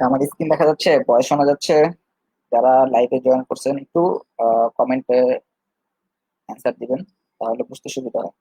আমার স্ক্রিন দেখা যাচ্ছে, ভয়েস শোনা যাচ্ছে? যারা লাইভে জয়েন করছেন একটু কমেন্টে অ্যান্সার দিবেন, তাহলে বুঝতে সুবিধা হয়।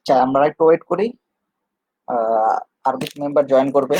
আচ্ছা, আমরা একটু ওয়েট করি। আর কিছু মেম্বার জয়েন করবে।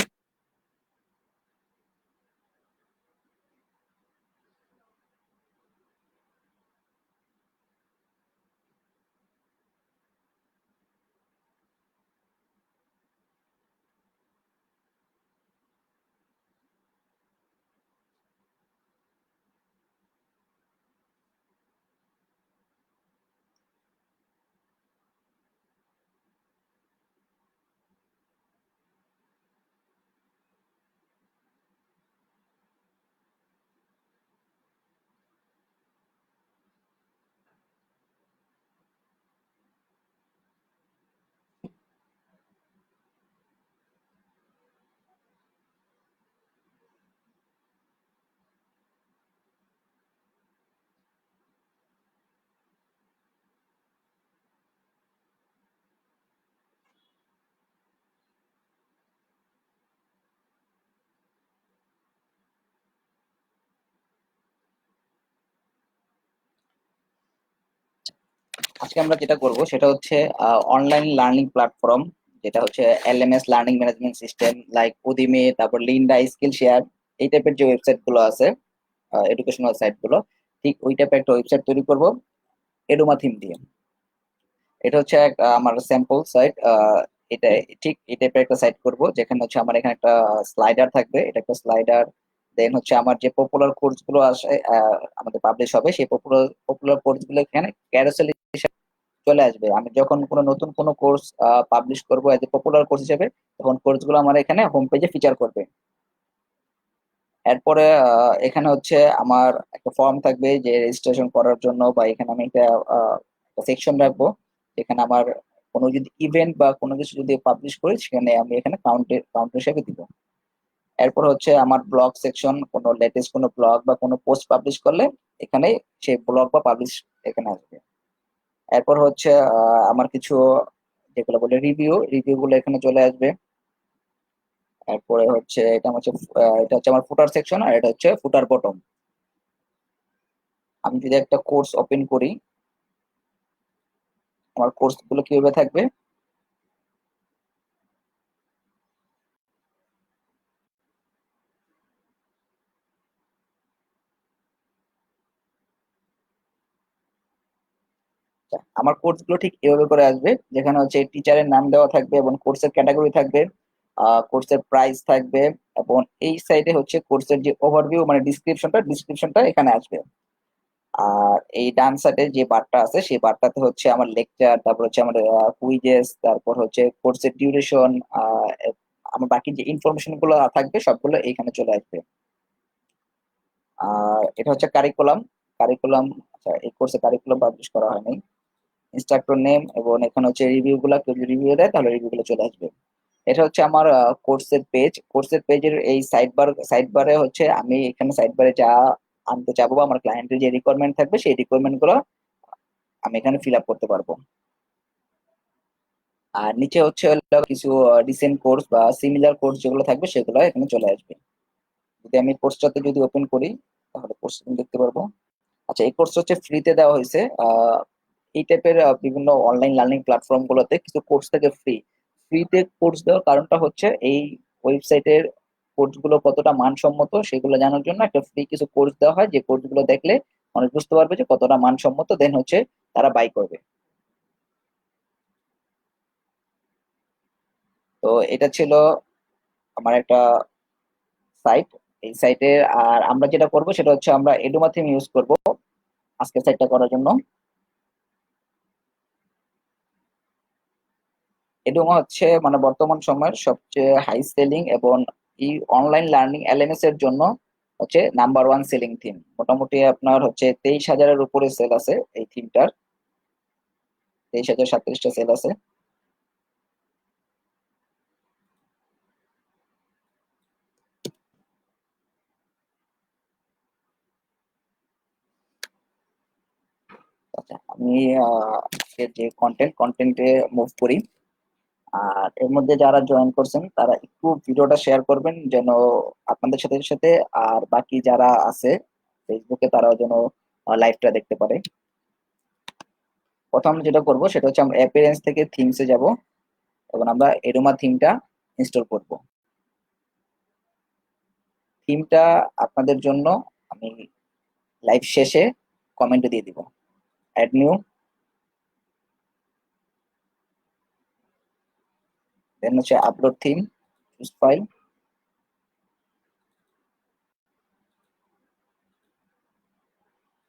আজকে আমরা যেটা করব সেটা হচ্ছে অনলাইন লার্নিং প্ল্যাটফর্ম, যেটা হচ্ছে LMS learning management system, like Udemy, তারপর লিন্ডা, স্কিল শেয়ার, এই টাইপের যে ওয়েবসাইট গুলো আছে, এডুকেশনাল সাইট গুলো, ঠিক ওই টাইপের একটা ওয়েবসাইট তৈরি করব এডুমা থিম দিয়ে। এটা হচ্ছে আমার স্যাম্পল সাইট। এটা ঠিক এই টাইপের একটা সাইট করব, যেখানে হচ্ছে আমার এখানে একটা স্লাইডার থাকবে, এটা একটা স্লাইডার। দেন হচ্ছে আমার যে পপুলার কোর্স গুলো আসে, আমাদের পাবলিশ হবে, সেই পপুলার পপুলার কোর্স গুলো এখানে ক্যারোসেল চলে আসবে। আমি যখন কোনো নতুন কোনো কোর্স পাবলিশ করব এজ এ পপুলার কোর্স হিসেবে, তখন কোর্স গুলো আমার এখানে হোম পেজে ফিচার করবে। এরপরে এখানে হচ্ছে আমার একটা ফর্ম থাকবে যে রেজিস্ট্রেশন করার জন্য, বা এখানে আমি একটা সেকশন রাখবো যেখানে আমার কোনো যদি ইভেন্ট বা কোনো কিছু যদি পাবলিশ করি, সেখানে আমি এখানে কাউন্ট হিসেবে দিব। এরপর হচ্ছে আমার ব্লগ সেকশন, কোনো লেটেস্ট কোনো ব্লগ বা কোনো পোস্ট পাবলিশ করলে এখানে সেই ব্লগ বা পাবলিশ এখানে আসবে। এরপর হচ্ছে আমার কিছু যেগুলো বলে রিভিউ, রিভিউ গুলো এখানে চলে আসবে। তারপরে হচ্ছে এটা হচ্ছে আমার ফুটার সেকশন, আর এটা হচ্ছে ফুটার বটম। আমি যদি একটা কোর্স ওপেন করি, আমার কোর্স গুলো কিভাবে থাকবে। আচ্ছা, আমার কোর্স গুলো ঠিক এভাবে করে আসবে, যেখানে হচ্ছে টিচারের নাম দেওয়া থাকবে এবং কোর্সের ক্যাটাগরি থাকবে, কোর্সের প্রাইস থাকবে, এবং এই সাইডে হচ্ছে কোর্সের যে ওভারভিউ মানে ডিসক্রিপশনটা এখানে আসবে। আর এই ডান সাইডে যে বারটা আছে সেই বারটাতে হচ্ছে আমার লেকচার, তারপর হচ্ছে আমার কুইজেস, তারপর হচ্ছে কোর্সের ডিউরেশন, আমার বাকি যে ইনফরমেশন গুলো থাকবে সবগুলো এইখানে চলে আসবে। আর এটা হচ্ছে কারিকুলাম। কারিকুলাম, আচ্ছা এই কোর্সে কারিকুলাম পাবলিশ করা হয়নি। ইনস্ট্রাক্টর নেম, এবং এখানে হচ্ছে রিভিউ গুলা, কেউ যদি রিভিউ দেয় তাহলে রিভিউ গুলো চলে আসবে। এটা হচ্ছে আমার কোর্সের পেজের এই সাইড বারে হচ্ছে আমি এখানে সাইড বারে যা আনতে চাবো বা আমার ক্লায়েন্টের যে রিকোয়ারমেন্ট থাকবে সেই রিকোয়ারমেন্ট গুলো আমি এখানে ফিল আপ করতে পারবো। আর নিচে হচ্ছে হলো কিছু রিসেন্ট কোর্স বা সিমিলার কোর্স যেগুলো থাকবে সেগুলো এখানে চলে আসবে। যদি আমি কোর্সটাতে যদি ওপেন করি তাহলে কোর্স দেখতে পারবো। আচ্ছা, এই কোর্স হচ্ছে ফ্রিতে দেওয়া হয়েছে। এই টাইপের বিভিন্ন অনলাইন লার্নিং প্ল্যাটফর্ম গুলোতে কিছু কোর্স থেকে ফ্রিতে কোর্স দেওয়ার কারণটা হচ্ছে এই ওয়েবসাইটের কোর্স গুলো কতটা মানসম্মত সেগুলো জানার জন্য একটা ফ্রি কিছু কোর্স দেওয়া হয়, যে কোর্স গুলো দেখলে মানুষ বুঝতে পারবে যে কতটা মানসম্মত, দেন হচ্ছে তারা বাই করবে। তো এটা ছিল আমার একটা সাইট। এই সাইটে আর আমরা যেটা করব সেটা হচ্ছে আমরা এডুমা থিম ইউজ করব আজকের সাইটটা করার জন্য। এডুমা হচ্ছে মানে বর্তমান সময়ের সবচেয়ে হাই সেলিং এবং এই অনলাইন লার্নিং এলএমএস এর জন্য হচ্ছে নাম্বার ওয়ান সেলিং থিম। মোটামুটি আপনার হচ্ছে 23,000-এর উপরে সেল আছে এই থিমটার। 23,037টা সেল আছে। আচ্ছা, আমি আজকের যে কন্টেন্টে মুভ করি। আর এর মধ্যে যারা জয়েন করছেন তারা একটু ভিডিওটা শেয়ার করবেন, যেন আপনাদের সাথে সাথে আর বাকি যারা আছে ফেসবুকে তারাও যেন লাইভটা দেখতে পারে। প্রথম যেটা করব সেটা হচ্ছে আমরা অ্যাপিয়ারেন্স থেকে থিমসে যাব এবং আমরা এরোমা থিমটা ইনস্টল করব। থিমটা আপনাদের জন্য আমি লাইভ শেষে কমেন্টে দিয়ে দিব। অ্যাড নিউ, দেন হচ্ছে upload theme, choose file,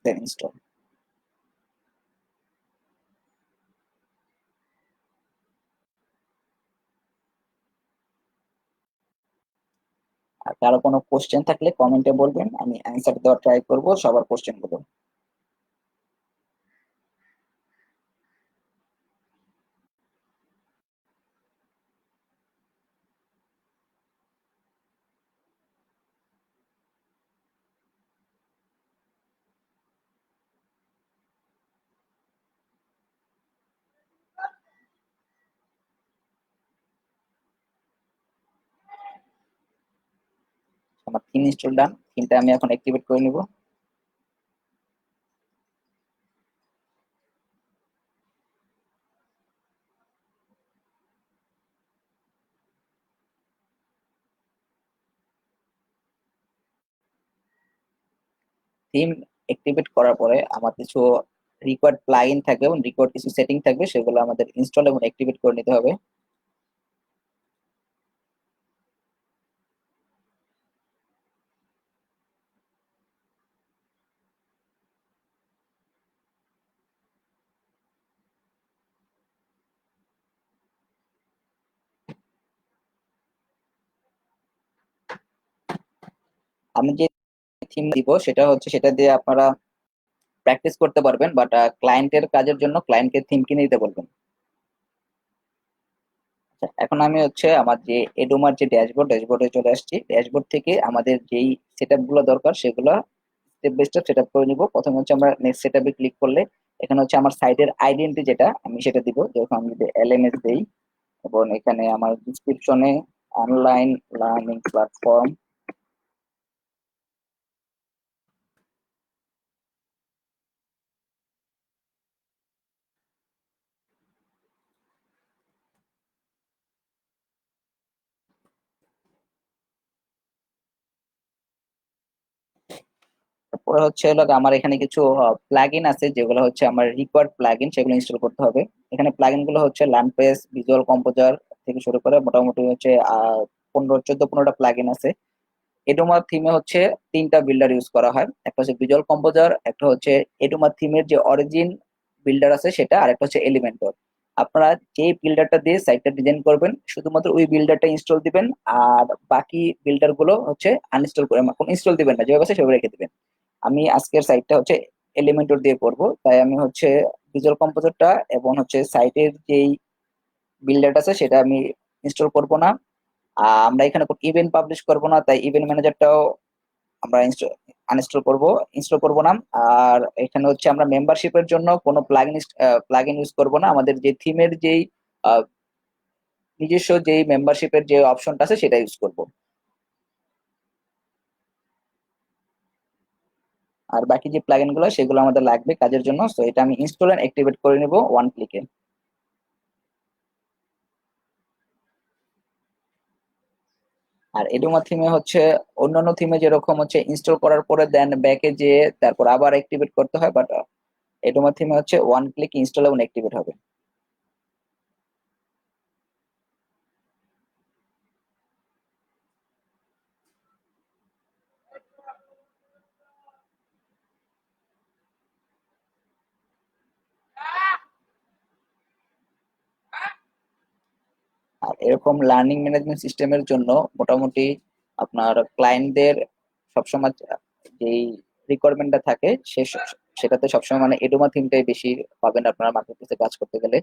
then install. আর কারো কোনো কোশ্চেন থাকলে কমেন্টে বলবেন, আমি অ্যান্সার দেওয়ার ট্রাই করব সবার কোশ্চেন গুলো। আমার থিম ইনস্টল ডান, থিমটা আমি এখন অ্যাক্টিভেট করে নিব। থিম অ্যাক্টিভেট করার পরে আমার কিছু রিকোয়ার্ড প্লাগইন থাকবে এবং রিকোয়ার্ড কিছু সেটিং থাকবে, সেগুলো আমাদের ইনস্টল এবং অ্যাক্টিভেট করে নিতে হবে। আমি যে থিম দিব সেটা হচ্ছে সেটা দিয়ে আপনারা প্র্যাকটিস করতে পারবেন, বাট ক্লায়েন্টের কাজের জন্য ক্লায়েন্টকে থিম কিনে দিতে বলবেন। আচ্ছা, এখন আমি হচ্ছে আমার যে এডোমার যে ড্যাশবোর্ডে চলে আসছি। ড্যাশবোর্ড থেকে আমাদের যেই সেটআপ গুলো দরকার সেগুলো স্টেপ বাই স্টেপ সেটআপ করে নিব। প্রথমে হচ্ছে আমরা নেক্সট সেটআপে ক্লিক করলে এখানে হচ্ছে আমার সাইটের আইডেন্টি যেটা আমি সেটা দিব, যখন আমি যদি এলএমএস দেই এবং এখানে আমার ডিসক্রিপশনে অনলাইন লার্নিং প্ল্যাটফর্ম, তারপরে হচ্ছে হলো আমার এখানে কিছু প্লাগইন আছে যেগুলো হচ্ছে আমার রিকোয়ার্ড প্লাগইন, সেগুলো ইনস্টল করতে হবে। এখানে প্লাগইন গুলো হচ্ছে ল্যাম্পেস, ভিজুয়াল কম্পোজার থেকে শুরু করে মোটামুটি হচ্ছে 15 14-15টা প্লাগইন আছে। এডোমা থিমে হচ্ছে তিনটা বিল্ডার ইউজ করা হয়, একটা হচ্ছে ভিজুয়াল কম্পোজার, একটা হচ্ছে এডোমা থিমের যে অরিজিন বিল্ডার আছে সেটা, আর একটা হচ্ছে এলিমেন্টর। আপনারা যে বিল্ডারটা দিয়ে সাইটটা ডিজাইন করবেন শুধুমাত্র ওই বিল্ডারটা ইনস্টল দিবেন, আর বাকি বিল্ডার গুলো হচ্ছে আনইনস্টল করে ইনস্টল দিবেন না, যেভাবে আছে সেভাবে রেখে দিবেন। আমি আজকের সাইটটা হচ্ছে এলিমেন্টর দিয়ে করব, তাই আমি হচ্ছে ভিজুয়াল কম্পোজারটা এবং হচ্ছে সাইটের যেই বিল্ডারটা আছে সেটা আমি ইনস্টল করব না। আমরা এখানে ইভেন্ট পাবলিশ করব না, তাই ইভেন্ট ম্যানেজারটাও আমরা আনইনস্টল করব, ইনস্টল করব না। আর এখানে হচ্ছে আমরা মেম্বারশিপের জন্য কোনো প্লাগইন ইউজ করব না, আমাদের যে থিমের যেই আহ, নিজস্ব যেই মেম্বারশিপের যে অপশনটা আছে সেটা ইউজ করব। আর বাকি যে প্লাগইন গুলো সেগুলো আমাদের লাগবে কাজের জন্য, তো এটা আমি ইনস্টল এন্ড অ্যাক্টিভেট করে নিব ওয়ান ক্লিকে। আর এডুমা থিমে হচ্ছে অন্যান্য থিমে যেরকম হচ্ছে ইনস্টল করার পরে দেন ব্যাকে যে তারপর আবার অ্যাক্টিভেট করতে হয়, বাট এডুমা থিমে হচ্ছে ওয়ান ক্লিক ইনস্টল এবং অ্যাক্টিভেট হবে। আর এরকম লার্নিং ম্যানেজমেন্ট সিস্টেমের জন্য মোটামুটি আপনার ক্লায়েন্টদের সবসময় যেই রিকোয়ারমেন্টটা থাকে সেটাতে সবসময় মানে এডুমা থিমটাই বেশি পাবেন আপনারা মার্কেট প্লেসে কাজ করতে গেলে।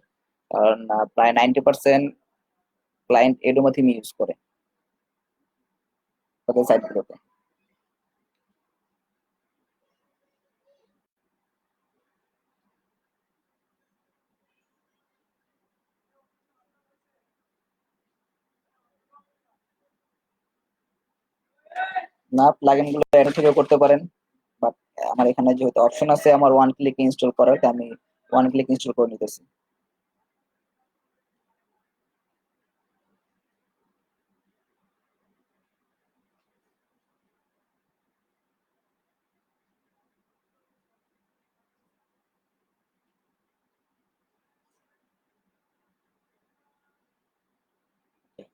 কারণ প্রায় 90% ক্লায়েন্ট এডুমা থিম ইউজ করে তাদের সাইটগুলোতে। না, প্লাগইন গুলো এটা থেকে করতে পারেন, বাট আমার এখানে যেহেতু অপশন আছে আমার ওয়ান ক্লিক ইনস্টল করার, তাই আমি ওয়ান ক্লিক ইনস্টল করে নিতেছি।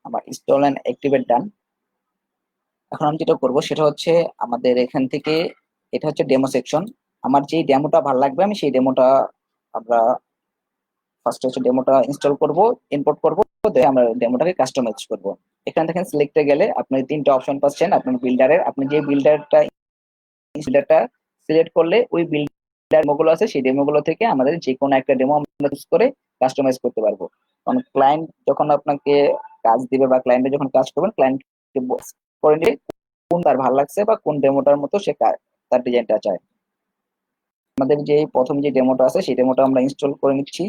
আমার ইনস্টল এন্ড অ্যাক্টিভেট ডান। এখন আমি যেটা করবো সেটা হচ্ছে আমাদের এখান থেকে, এটা হচ্ছে ডেমো সেকশন, আমার যেই ডেমোটা ভালো লাগবে আমি সেই ডেমোটা আমরা ফার্স্ট হচ্ছে ডেমোটা ইনস্টল করব, ইম্পোর্ট করব, দিয়ে আমরা ডেমোটাকে কাস্টমাইজ করব। এখানে দেখেন সিলেক্টে গেলে আপনি তিনটা অপশন পাচ্ছেন আপনার বিল্ডারের, আপনি যে বিল্ডারটা সিলেক্ট করলে ওই বিল্ডার ডেমোগুলো আছে সেই ডেমোগুলো থেকে আমাদের যে কোনো একটা ডেমো আমরা চুজ করে কাস্টমাইজ করতে পারবো। কারণ ক্লায়েন্ট যখন আপনাকে কাজ দিবে বা ক্লায়েন্টে যখন কাজ করবেন, ক্লায়েন্ট করে নিয়ে কোন তার ভালো লাগছে বা কোন ডেমোটার মতো সে তার ডিজাইনটা চায়। আমাদের যে প্রথম যে ডেমোটা আছে সেই ডেমোটা আমরা ইনস্টল করে নিচ্ছি।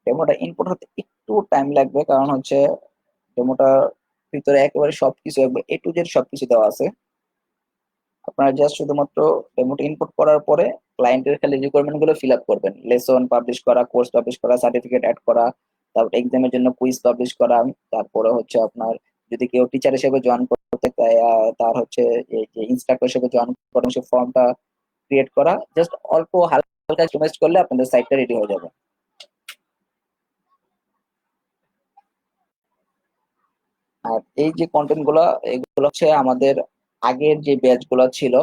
ডেমোটা ইনপুট হতে একটু টাইম লাগবে, কারণ হচ্ছে ডেমোটার ভিতরে একেবারে সবকিছু একবার এ টু জেড সবকিছু দেওয়া আছে। আপনারা জাস্ট শুধুমাত্র ডেমোটা ইনপুট করার পরে ক্লায়েন্টের খালি রিকোয়ারমেন্ট গুলো ফিল আপ করবেন, লেসন পাবলিশ করা, কোর্স পাবলিশ করা, সার্টিফিকেট অ্যাড করা, তারপর এক্সামের জন্য কুইজ পাবলিশ করা, তারপরে হচ্ছে আপনার যদি কেউ টিচার হিসেবে জয়েন করতে চায় তার হচ্ছে এই যে ইনস্ট্রাক্টর হিসেবে জয়েন করেন সেই ফর্মটা ক্রিয়েট করা, জাস্ট অল্প হালকা কাস্টমাইজ করলে আপনাদের সাইটটা রেডি হয়ে যাবে। আর এই যে কন্টেন্ট গুলো, এগুলো হচ্ছে আমাদের আগের যে ব্যাচ গুলো ছিল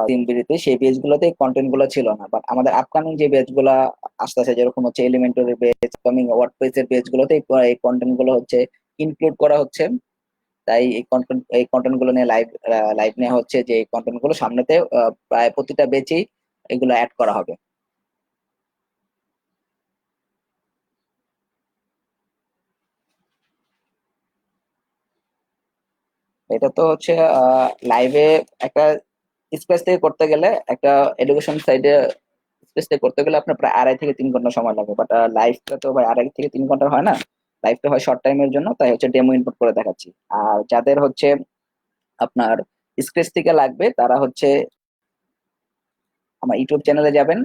তিনবিরিতে, সেই ব্যাচ গুলোতে কন্টেন্ট গুলো ছিল না, বাট আমাদের আপকামিং যে ব্যাচ গুলা আসতে আছে যেরকম হচ্ছে এলিমেন্টারি ব্যাচ, কামিং ওয়ার্ডপ্রেস এর ব্যাচ গুলোতে এই কন্টেন্ট গুলো হচ্ছে ইনক্লুড করা হচ্ছে। তাই এই কন্টেন্ট গুলো নিয়ে লাইভ লাইভ নেওয়া হচ্ছে, যে কন্টেন্ট গুলো সামনেতে প্রায় প্রতিটা ব্যাচেই এগুলো অ্যাড করা হবে। এটা তো হচ্ছে লাইভে একটা স্পেস থেকে করতে গেলে, একটা এডুকেশন সাইডে স্পেস থেকে করতে গেলে আপনার প্রায় 2.5 থেকে 3 ঘন্টা সময় লাগে, বাট লাইভটা তো ভাই 2.5 থেকে 3 ঘন্টা হয় না। লাইভটা হয় শর্ট টাইমের জন্য, তাই হচ্ছে ডেমো ইনপুট করে দেখাচ্ছি। আর যাদের হচ্ছে আপনার স্ক্রেচ থেকে লাগবে তারা হচ্ছে আমার ইউটিউব চ্যানেলে যাবেন,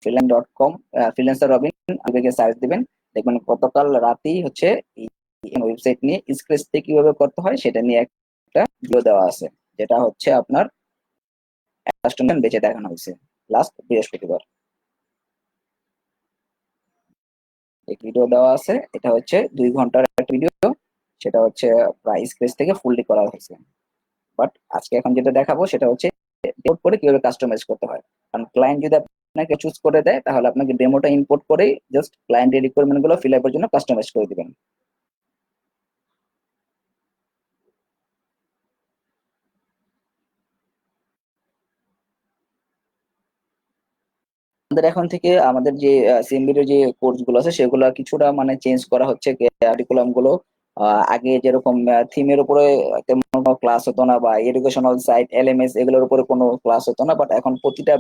freelance.com, ফ্রিল্যান্সার রবিন লিখে সার্চ দিবেন, দেখবেন গতকাল রাতেই হচ্ছে এই ওয়েবসাইট নিয়ে স্ক্রেচ থেকে কিভাবে করতে হয় সেটা নিয়ে একটা ভিডিও দেওয়া আছে, যেটা হচ্ছে আপনার কাস্টমার বেঁচে দেখানো হয়েছে লাস্ট বৃহস্পতিবার। এই ভিডিও দেওয়া আছে, এটা হচ্ছে 2 ঘন্টার একটা ভিডিও, সেটা হচ্ছে প্রায় স্ক্রেচ থেকে ফুললি করা হয়েছে। বাট আজকে এখন যেটা দেখাবো সেটা হচ্ছে ইম্পোর্ট করে কিভাবে কাস্টমাইজ করতে হয়। কারণ ক্লায়েন্ট যদি আপনাকে চুজ করে দেয় তাহলে আপনাকে ডেমোটা ইম্পোর্ট করেই জাস্ট ক্লায়েন্টের রিকোয়ারমেন্ট গুলো ফিল আপের জন্য কাস্টমাইজ করে দিবেন। আমাদের এখন থেকে আমাদের যে সিএমবির যে কোর্স গুলো আছে সেগুলো কিছুটা মানে চেঞ্জ করা হচ্ছে, কারিকুলাম গুলো। আগে যেরকম থিমের উপরে তেমন কোনো ক্লাস হতো না, বা এডুকেশনাল সাইট এলএমএস এগুলোর উপরে কোনো ক্লাস হতো না, বাট এখন প্রতিটা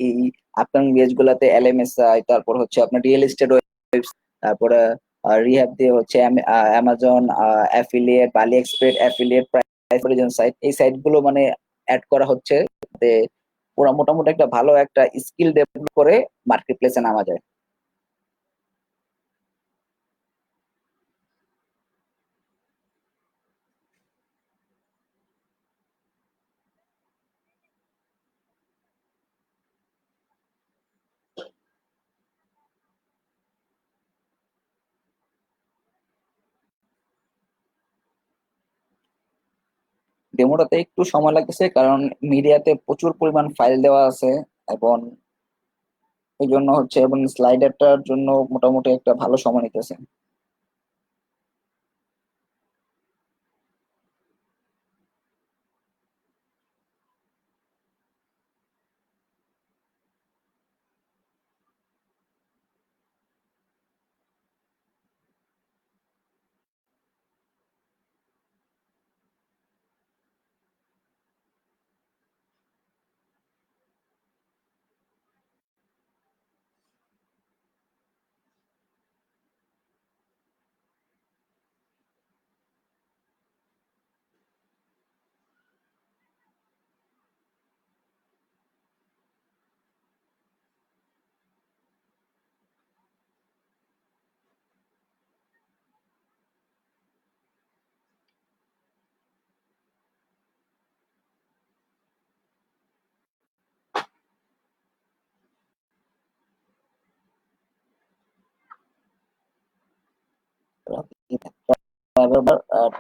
এই আপকামিং বেজ গুলাতে এলএমএস, তারপর হচ্ছে আপনার রিয়েল এস্টেট, তারপরে রিহ্যাব দিয়ে হচ্ছে অ্যামাজন অ্যাফিলিয়েট, বালি এক্সপের্ট অ্যাফিলিয়েট, প্রাইস সাইট, এই সাইট গুলো মানে অ্যাড করা হচ্ছে, যাতে পুরো মোটামুটি একটা ভালো একটা স্কিল ডেভেলপ করে মার্কেট প্লেসে নামা যায়। ডেমোটাতে একটু সময় লাগতেছে কারণ মিডিয়াতে প্রচুর পরিমাণ ফাইল দেওয়া আছে, এবং এই জন্য হচ্ছে, এবং স্লাইডারটার জন্য মোটামুটি একটা ভালো সময় নিতেছে।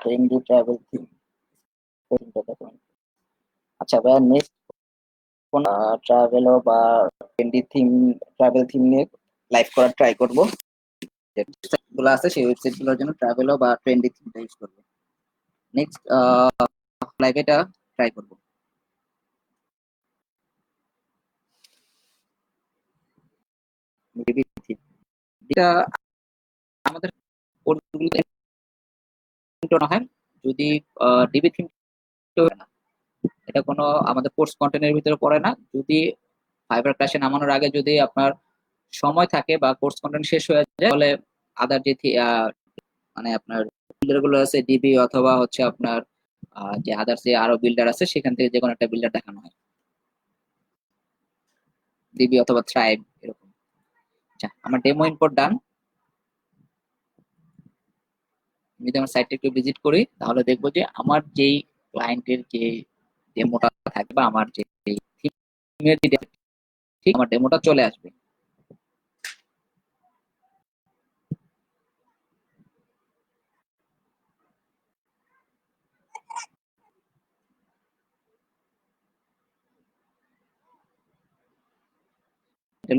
Trendy travel theme. আচ্ছা ভাইয়া, নেক্সট কোন ট্রাভেল বা ট্রেন্ডি থিম, ট্রাভেল থিম নিয়ে লাইভ করার ট্রাই করবো। যে ওয়েবসাইট গুলো আছে সেই ওয়েবসাইট গুলোর জন্য ট্রাভেল বা ট্রেন্ডি থিমটা ইউজ করবো। নেক্সট লাইভ এটা ট্রাই করবো। ডিবি থিম, এটা আমাদের কোর্সগুলোতে না হয়, যদি ডিবি থিম না, এটা কোনো আমাদের কোর্স কন্টেন্টের ভিতরে পড়ে না। যদি ফাইবার ক্লাসে নামানোর আগে যদি আপনার সময় থাকে বা কোর্স কন্টেন্ট শেষ হয়ে যায়, তাহলে আদার যে মানে আপনার বিল্ডার গুলো আছে ডিবি অথবা হচ্ছে আপনার যে আদার যে আরো বিল্ডার আছে সেখান থেকে যে কোনো একটা বিল্ডার দেখানো হয়, ডিবি অথবা থ্রাইভ এরকম। আচ্ছা, আমার ডেমো ইম্পোর্ট ডান। যদি আমার সাইটটা একটু ভিজিট করি তাহলে দেখবো যে আমার যেই ক্লায়েন্টের যে ডেমোটা থাকবে বা আমার যে থিমের যে ঠিক আমার ডেমোটা চলে আসবে।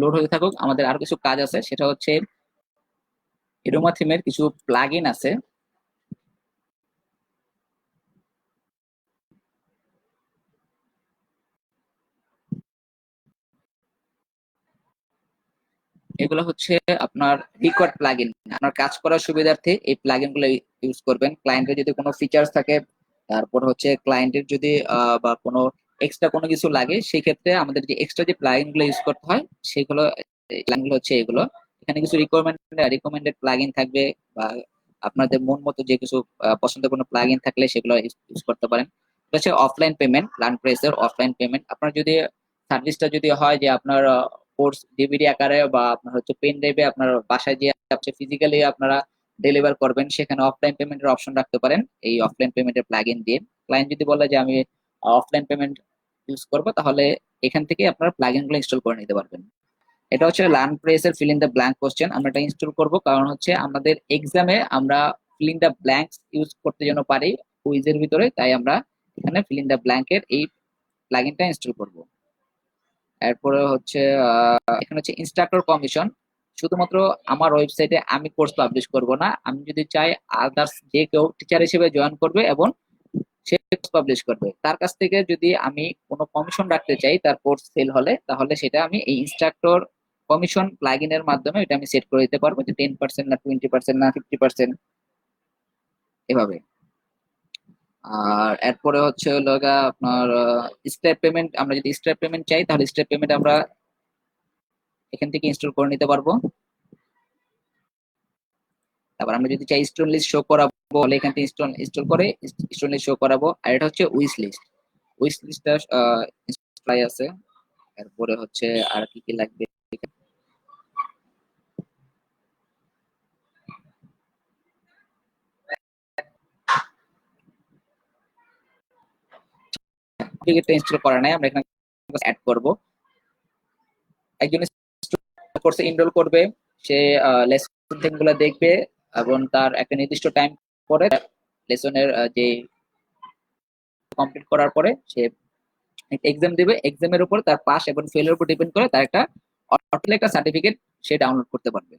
লোড হতে থাকুক, আমাদের আরো কিছু কাজ আছে, সেটা হচ্ছে এরোমা থিমের কিছু প্লাগইন আছে, এগুলো হচ্ছে আপনার রিকোয়ার্ড প্লাগইন। আপনার কাজ করার সুবিধার্থে এই প্লাগইন গুলো ইউজ করবেন। ক্লায়েন্টের যদি কোনো ফিচার্স থাকে তারপর হচ্ছে ক্লায়েন্টের যদি বা কোনো এক্সট্রা কোনো কিছু লাগে সেই ক্ষেত্রে আমাদের যে এক্সট্রা যে প্লাগইন গুলো ইউজ করতে হয় সেগুলো প্লাগইন গুলো হচ্ছে এগুলো। এখানে কিছু রিকমেন্ডেড প্লাগইন থাকবে, বা আপনাদের মন মতো যে কিছু পছন্দের কোনো প্লাগইন থাকলে সেগুলো ইউজ করতে পারেন। এটা হচ্ছে অফলাইন পেমেন্ট, লার্নপ্রেসের অফলাইন পেমেন্ট। আপনার যদি সার্ভিসটা যদি হয় যে আপনার কোর্স ডিভিডি আকারে বা আপনার হচ্ছে পেন ড্রাইভে আপনার বাসায় যে ফিজিক্যালি আপনারা ডেলিভার করবেন, সেখানে অফলাইন পেমেন্টের অপশন রাখতে পারেন এই অফলাইন পেমেন্টের প্লাগইন দিয়ে। ক্লায়েন্ট যদি বলে যে আমি অফলাইন পেমেন্ট ইউজ করব, তাহলে এখান থেকে আপনারা প্লাগইন গুলো ইনস্টল করে নিতে পারবেন। এটা হচ্ছে লার্ন প্রেস এর fill in the blank question. আমরা এটা ইনস্টল করব কারণ হচ্ছে আমাদের এক্সামে আমরা fill in the blanks use করতে যেন পারি কুইজের ভিতরে, তাই আমরা এখানে ফিল ইন দ্য ব্ল্যাঙ্কের এই প্লাগইনটা ইনস্টল করব। এরপরে হচ্ছে এখানে হচ্ছে ইনস্ট্রাক্টর কমিশন। শুধুমাত্র আমার ওয়েবসাইটে আমি কোর্স পাবলিশ করব না, আমি যদি চাই আদার্স যে কেউ টিচার হিসেবে জয়েন করবে এবং সে পাবলিশ করবে, তার কাছ থেকে যদি আমি কোনো কমিশন রাখতে চাই তার কোর্স সেল হলে, তাহলে সেটা আমি এই ইনস্ট্রাক্টর কমিশন প্লাগইনের মাধ্যমে এটা আমি সেট করে দিতে পারবো যে 10% না 20% না 50%, এভাবে। আর এরপরে হচ্ছে হলো আপনার স্টেপ পেমেন্ট। আমরা যদি স্টেপ পেমেন্ট চাই তাহলে স্টেপ পেমেন্ট আমরা এখান থেকে ইনস্টল করে নিতে পারবো। তারপর আমরা যদি চাই স্টোন লিস্ট শো করাবো, তাহলে এখান থেকে ইনস্টল করে স্টোন লিস্ট শো করাবো। আর এটা হচ্ছে উইশ লিস্ট। উইশ লিস্টটা ইনস্টল আছে। এরপরে হচ্ছে আর কি কি লাগবে, টিকিটটা ইনস্টল করা নাই, আমরা এখানে অ্যাড করব। একজন কোর্সে এনরোল করবে, সে লেসন গুলো দেখবে এবং তার একটা নির্দিষ্ট টাইম পরে লেসনের যে কমপ্লিট করার পরে সে এক্সাম দিবে। এক্সামের উপর তার পাস এবং ফেলের উপর ডিপেন্ড করে তার একটা অটোমেটিক একটা সার্টিফিকেট সে ডাউনলোড করতে পারবে।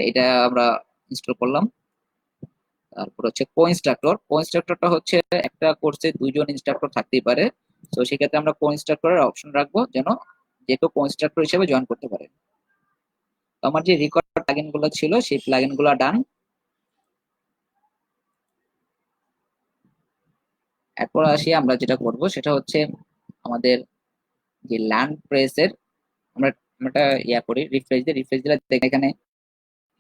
এটা আমরা ইনস্টল করলাম। তারপর হচ্ছে কো ইনস্ট্রাক্টর। কো ইনস্ট্রাক্টরটা হচ্ছে একটা কোর্সে দুইজন ইনস্ট্রাক্টর থাকতেই পারে, তো সেক্ষেত্রে আমরা কো ইনস্ট্রাক্টরের অপশন রাখবো যেন যে কেউ কো ইনস্ট্রাক্টর হিসেবে জয়েন করতে পারে। তো আমার যে রেকর্ড প্লাগইন গুলো ছিল সেই প্লাগইন গুলো ডান। এরপর আসি আমরা যেটা করব সেটা হচ্ছে আমাদের যে লার্ন প্রেসের আমরা আমরা ইয়া করি, রিফ্রেশ দিলে দেখেন এখানে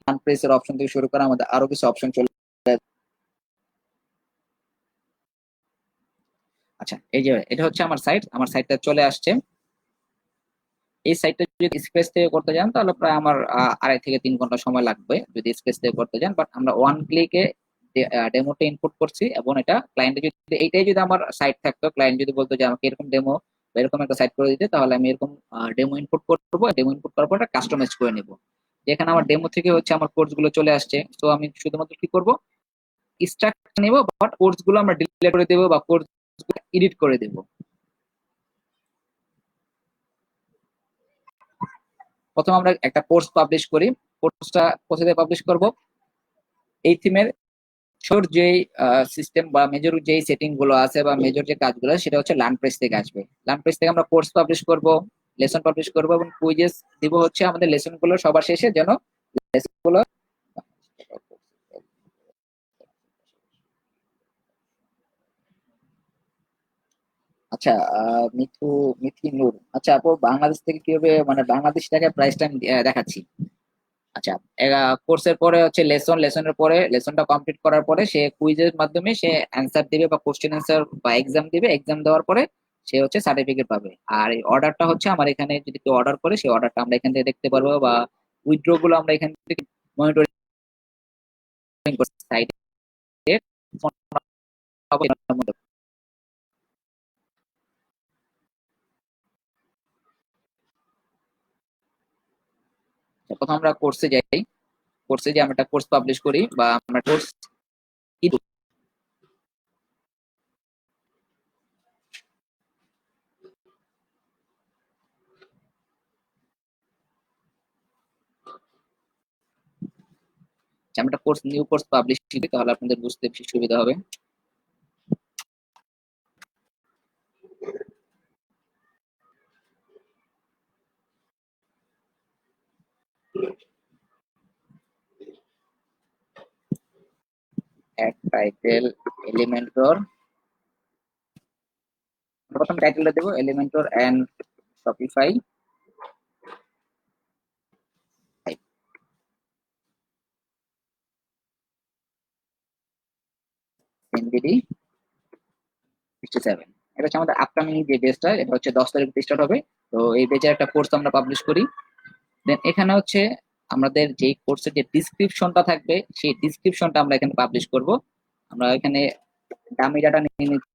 লার্ন প্রেসের অপশন থেকে শুরু করে আমাদের আরো কিছু অপশন চলে। আচ্ছা, এই যে এটা হচ্ছে আমার সাইট, আমার সাইটটা চলে আসছে। এই সাইটটা যদি স্পেস থেকে করতে যান তাহলে প্রায় আমার 2.5 থেকে 3 ঘন্টা সময় লাগবে যদি স্পেস থেকে করতে যান, বাট আমরা ওয়ান ক্লিকে ডেমোটা ইনপুট করছি এবং এটা ক্লায়েন্টে যদি এইটাই যদি আমার সাইট থাকতো, ক্লায়েন্ট যদি বলতো যে আমাকে এরকম ডেমো এরকম একটা সাইট করে দিতে, তাহলে আমি এরকম ডেমো ইনপুট করবো। ডেমো ইনপুট করার পর এটা কাস্টমাইজ করে নিব। যেখানে আমার ডেমো থেকে হচ্ছে আমার কোর্স গুলো চলে আসছে, তো আমি শুধুমাত্র কি করব, স্ট্রাকচার নিব, বাট কোর্স গুলো আমরা ডিলিট করে দেবো বা কোর্স এডিট করে দেবো। প্রথম আমরা একটা কোর্স পাবলিশ করি। কোর্সটা কোথায় পাবলিশ করব, এই থিমের ছোট যে সিস্টেম বা মেজর যে সেটিং গুলো আছে বা মেজর যে কাজগুলো সেটা হচ্ছে লার্নপ্রেস থেকে আসবে। লার্নপ্রেস থেকে আমরা কোর্স পাবলিশ করব, লেসন পাবলিশ করব এবং কুইজেস দিব হচ্ছে আমাদের লেসন গুলো সবার শেষে, যেন লেসন গুলো। আচ্ছা, মিথি নূর। আচ্ছা আপু, বাংলাদেশ থেকে কিভাবে মানে বাংলাদেশ টাকা প্রাইসটা আমি দেখাচ্ছি। আচ্ছা, কোর্সের পরে হচ্ছে লেসনের পরে লেসনটা কমপ্লিট করার পরে সে কুইজের মাধ্যমে সে অ্যান্সার দিবে বা কোশ্চেন অ্যান্সার বা এক্সাম দিবে। এক্সাম দেওয়ার পরে সে হচ্ছে সার্টিফিকেট পাবে। আর এই অর্ডারটা হচ্ছে আমার এখানে যদি কেউ অর্ডার করে সেই অর্ডারটা আমরা এখান থেকে দেখতে পারবো, বা উইথড্র গুলো আমরা এখান থেকে মনিটরিং করতে সাইডে। প্রথম আমরা কোর্সে যাই, কোর্সে যে আমরা একটা কোর্স পাবলিশ করি বা আমরা কোর্স আমরা একটা কোর্স নিউ কোর্স পাবলিশ করি, তাহলে আপনাদের বুঝতে বেশি সুবিধা হবে। অ্যাড টাইটেল এলিমেন্টর, প্রথম টাইটেলটা দেবো এলিমেন্টর এন্ড শপিফাই এনবিডি 67। এটা হচ্ছে আমাদের আপকামিং যে বেচটা, এটা হচ্ছে 10 তারিখ স্টার্ট হবে। তো এই বেচের একটা কোর্স আমরা পাবলিশ করি। দেন এখানে হচ্ছে আমাদের যে কোর্সের যে ডিসক্রিপশনটা থাকবে সেই ডিসক্রিপশনটা আমরা এখানে পাবলিশ করব। আমরা এখানে ডামি ডাটা নিয়ে নিচ্ছি।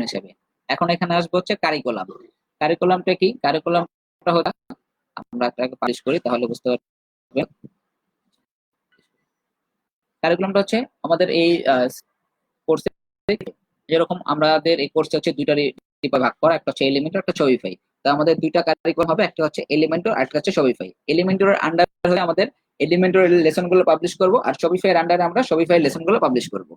হিসেবে এখন এখানে আসবো হচ্ছে কারিকুলাম। কারিকুলামটা কি? কারিকুলামটা হচ্ছে আমরা পাবলিশ করি তাহলে বুঝতে পারবে। কারিকুলামটা হচ্ছে আমাদের এই কোর্সে, যেরকম আমাদের এই কোর্সে হচ্ছে দুইটা টিপে ভাগ করা, একটা হচ্ছে এলিমেন্টর, একটা শপিফাই। তো আমাদের দুইটা কারিকুলাম হবে, একটা হচ্ছে এলিমেন্টর আর একটা হচ্ছে শপিফাই। এলিমেন্টরের আন্ডারে হলে আমাদের এলিমেন্টরের লেসন গুলো পাবলিশ করব, আর শপিফাই এর আন্ডারে আমরা শপিফাই লেসন গুলো পাবলিশ করব।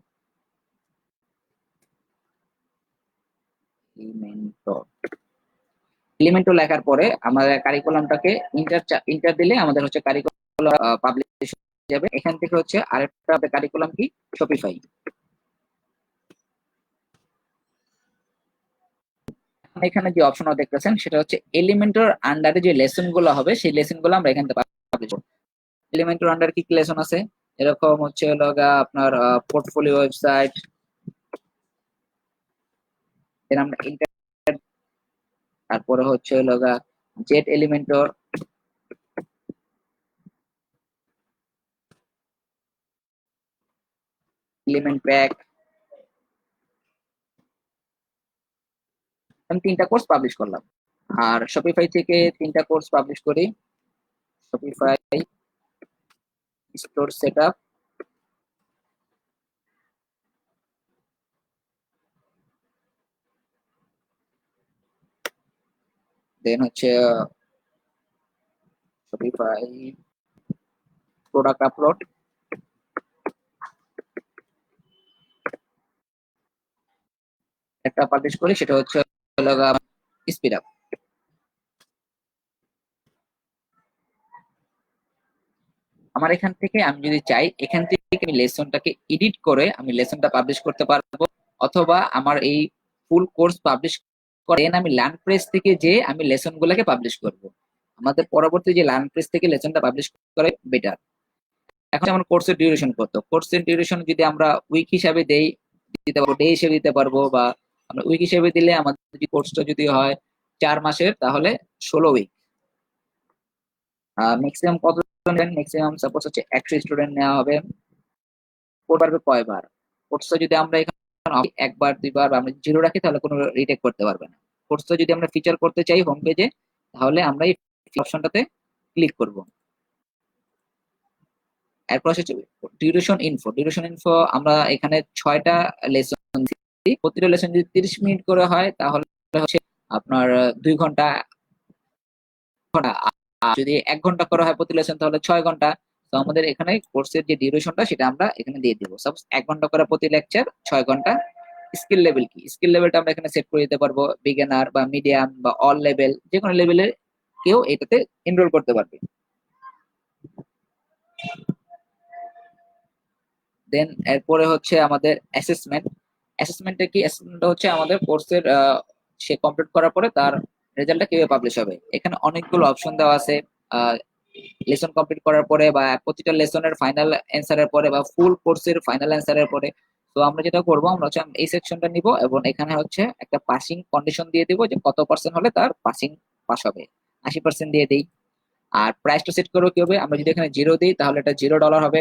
এলিমেন্টর এলিমেন্টর লেখার পরে আমাদের কারিকুলামটাকে ইন্টার ইন্টার দিলে আমাদের হচ্ছে কারিকুলাম পাবলিশ যাবে। এখান থেকে হচ্ছে আরেকটা কারিকুলাম কি, শপিফাই। এখানে যে অপশন দেখতেছেন সেটা হচ্ছে এলিমেন্টর আন্ডারে যে লেসন গুলো হবে সেই লেসন গুলো আমরা এখান থেকে পাবলিশ করব। এলিমেন্টর আন্ডার কি কি লেসন আছে, এরকম হচ্ছে আপনার পোর্টফোলিও ওয়েবসাইট, দেন আমরা তারপরে হচ্ছে জেট এলিমেন্টর, এলিমেন্ট প্যাক। আমি 3টা কোর্স পাবলিশ করলাম। আর শপিফাই থেকে 3টা কোর্স পাবলিশ করি, শপিফাই স্টোর সেটআপ, দেন হচ্ছে শপিফাই প্রোডাক্ট আপলোড, একটা পাবলিশ করি সেটা হচ্ছে স্পিড আপ। আমার এখান থেকে আমি যদি চাই এখান থেকে আমি লেসনটাকে এডিট করে আমি লেসনটা পাবলিশ করতে পারবো, অথবা আমার এই ফুল কোর্স পাবলিশ করে আমি লার্ন প্রেস থেকে যে আমি লেসন গুলাকে পাবলিশ করব। আমাদের পরবর্তী যে লার্ন প্রেস থেকে লেসনটা পাবলিশ করে বেটার। এখন যেমন কোর্সের ডিউরেশন কত, কোর্সের ডিউরেশন যদি আমরা উইক হিসাবে দেই, দিতে পারবো, ডে হিসেবে দিতে পারবো, বা আমরা উইক হিসেবে দিলে আমাদের যদি কোর্সটা যদি হয় 4 মাসের তাহলে 16 উইক। ম্যাক্সিমাম কত স্টুডেন্ট, ম্যাক্সিমাম সাপোজ হচ্ছে 100 স্টুডেন্ট নেওয়া হবে। পারবে কয়বার, কোর্সটা যদি আমরা এখানে একবার দুইবার বা আমরা জিরো রাখি তাহলে কোনো রিটেক করতে পারবে না। কোর্সটা যদি আমরা ফিচার করতে চাই হোম পেজে তাহলে আমরা এই অপশনটাতে ক্লিক করব। এরপর হচ্ছে ডিউরেশন ইনফো আমরা এখানে 6টা লেসন দিই। প্রতিটা লেসন যদি 30 মিনিট করে হয় তাহলে হচ্ছে আপনার 2 ঘন্টা। আর যদি 1 ঘন্টা করা হয় প্রতি লেসন তাহলে 6 ঘন্টা। তো আমাদের এখানে কোর্সের যে ডিউরেশনটা সেটা আমরা এখানে দিয়ে দিব। সাপোজ 1 ঘন্টা করে প্রতি লেকচার, 6 ঘন্টা। স্কিল লেভেল কি, স্কিল লেভেলটা আমরা এখানে সেট করে দিতে পারবো, বিগিনার বা মিডিয়াম বা অল লেভেল, যে কোনো লেভেলের কেউ এটাতে এনরোল করতে পারবে। দেন এরপরে হচ্ছে আমাদের অ্যাসেসমেন্ট। অ্যাসেসমেন্টটা কি, অ্যাসেসমেন্টটা হচ্ছে আমাদের কোর্সের সে কমপ্লিট করার পরে তার রেজাল্টটা কিভাবে পাবলিশ হবে। এখানে অনেকগুলো অপশন দেওয়া আছে, লেসন কমপ্লিট করার পরে বা প্রতিটা লেসনের ফাইনাল অ্যান্সারের পরে বা ফুল কোর্সের ফাইনাল অ্যান্সারের পরে। তো আমরা যেটা করবো, আমরা হচ্ছে এই সেকশনটা নিব এবং এখানে হচ্ছে একটা পাসিং কন্ডিশন দিয়ে দিব যে কত পার্সেন্ট হলে তার পাস হবে। 80% দিয়ে দিই। আর প্রাইসটা সেট করবো কি হবে, আমরা যদি এখানে 0 দিই তাহলে এটা $0 হবে,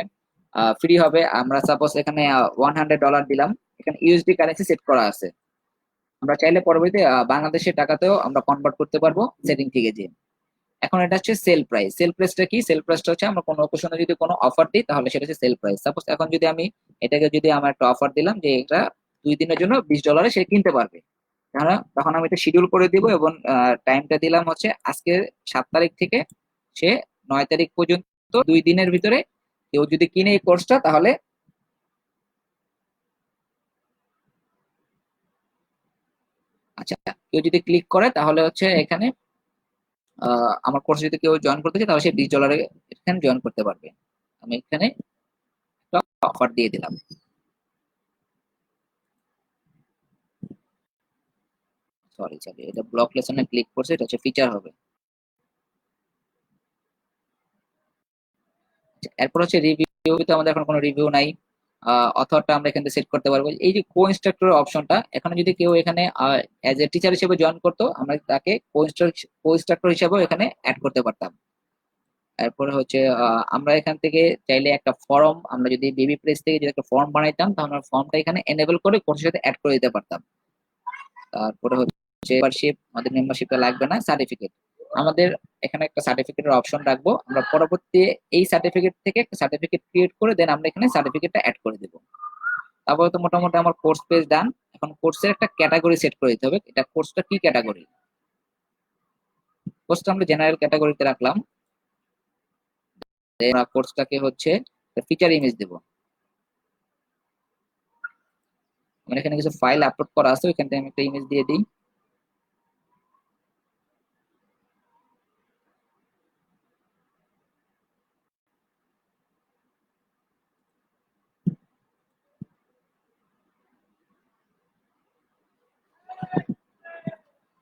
ফ্রি হবে। আমরা সাপোজ এখানে $100 দিলাম, এখানে ইউএসডি কারেন্সি সেট করা আছে। আমরা চাইলে পরবর্তীতে বাংলাদেশের টাকাতেও আমরা কনভার্ট করতে পারবো সেটিং থেকে যে। এখন এটা হচ্ছে সেল প্রাইস। সেল প্রাইসটা কি, সেল প্রাইসটা হচ্ছে আমরা কোনো অকেশনে যদি কোনো অফার দিই তাহলে সেটা হচ্ছে সেল প্রাইস। সাপোজ এখন যদি আমি এটাকে যদি আমার একটা অফার দিলাম যে এটা দিনের জন্য $20 সে কিনতে পারবে। তখন আমি এটা শিডিউল করে দিব এবং টাইমটা দিলাম হচ্ছে আজকে 7 তারিখ থেকে সে 9 তারিখ পর্যন্ত, 2 দিনের ভিতরে কেউ যদি কিনে এই কোর্সটা তাহলে আচ্ছা, কেউ যদি ক্লিক করে তাহলে হচ্ছে এখানে আমার কোর্স যদি কেউ জয়েন করতে চায় তাহলে সে $20 এখানে জয়েন করতে পারবে। আমি এখানে একটা অফার দিয়ে দিলাম। সরি সরি, এটা ব্লক লেসনে ক্লিক করছে, এটা হচ্ছে ফিচার হবে। এরপর হচ্ছে রিভিউ, তো আমাদের এখন কোনো রিভিউ নাই। অথরটা আমরা এখানে সেট করতে পারবো। এই যে কো ইনস্ট্রাক্টর অপশনটা, এখানে যদি কেউ এখানে অ্যাজ এ টিচার হিসেবে জয়েন করতো, আমরা তাকে কো ইনস্ট্রাক্টর হিসেবে এখানে অ্যাড করতে পারতাম। এরপরে হচ্ছে আমরা এখান থেকে চাইলে একটা ফর্ম, আমরা যদি বেবি প্লেস থেকে যদি একটা ফর্ম বানাইতাম তাহলে আমরা ফর্মটা এখানে এনেবল করে কোর্সের সাথে অ্যাড করে দিতে পারতাম। তারপরে হচ্ছে মেম্বারশিপ, আমাদের মেম্বারশিপটা লাগবে না। সার্টিফিকেট, আমাদের এখানে একটা সার্টিফিকেটের অপশন রাখবো, আমরা পরবর্তী এই সার্টিফিকেট থেকে একটা সার্টিফিকেট ক্রিয়েট করে দেন আমরা এখানে সার্টিফিকেটটা অ্যাড করে দেবো। তারপরে তো মোটামুটি আমার কোর্স পেজ ডান। এখন কোর্সের একটা ক্যাটাগরি সেট করে দিতে হবে। এটা কোর্সটা কি ক্যাটাগরি, কোর্সটা আমরা জেনারেল ক্যাটাগরিতে রাখলাম। আমরা কোর্সটাকে হচ্ছে ফিচার ইমেজ দেব। আমার এখানে কিছু ফাইল আপলোড করা আছে, ওইখান থেকে আমি একটা ইমেজ দিয়ে দিই।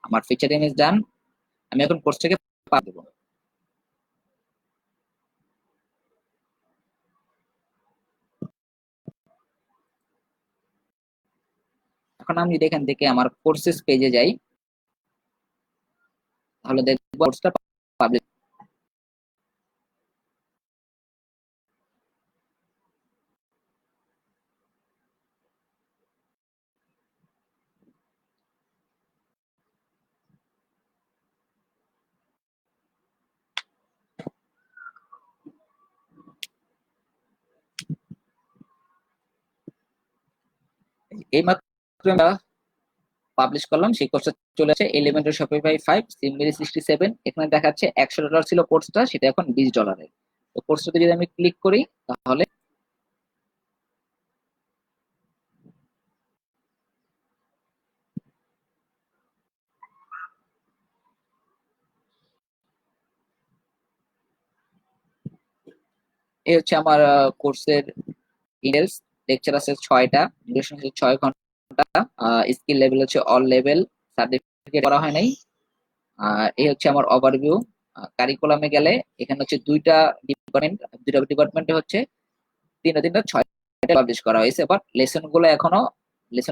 আমার ফিচার ইমেজ ডান। আমি এখন কোর্সটাকে পা দেবো। এখন আমি যদি এখান থেকে আমার কোর্সেস পেজে যাই তাহলে দেখবো কোর্সটা পাবলিশ। এই মাত্র আমরা পাবলিশ করলাম, সেই কোর্সটা চলে আসে এলিমেন্টারি শপিফাই 5 সিম্বলি 67। এখানে দেখাচ্ছে $100 ছিল কোর্সটা, সেটা এখন $20। তো কোর্সটাতে যদি আমি ক্লিক করি তাহলে এই হচ্ছে আমার কোর্সের ডিটেলস। লেকচার আছে 6টা, ডিউরেশন হচ্ছে 6 ঘন্টা, স্কিল লেভেল হচ্ছে অল লেভেল, সার্টিফিকেট করা হয় নাই। এই হচ্ছে আমার ওভারভিউ। কারিকুলামে গেলে এখানে হচ্ছে দুইটা ডিপার্টমেন্টে হচ্ছে 6টা পাবলিশ করা হয়েছে। বাট লেসন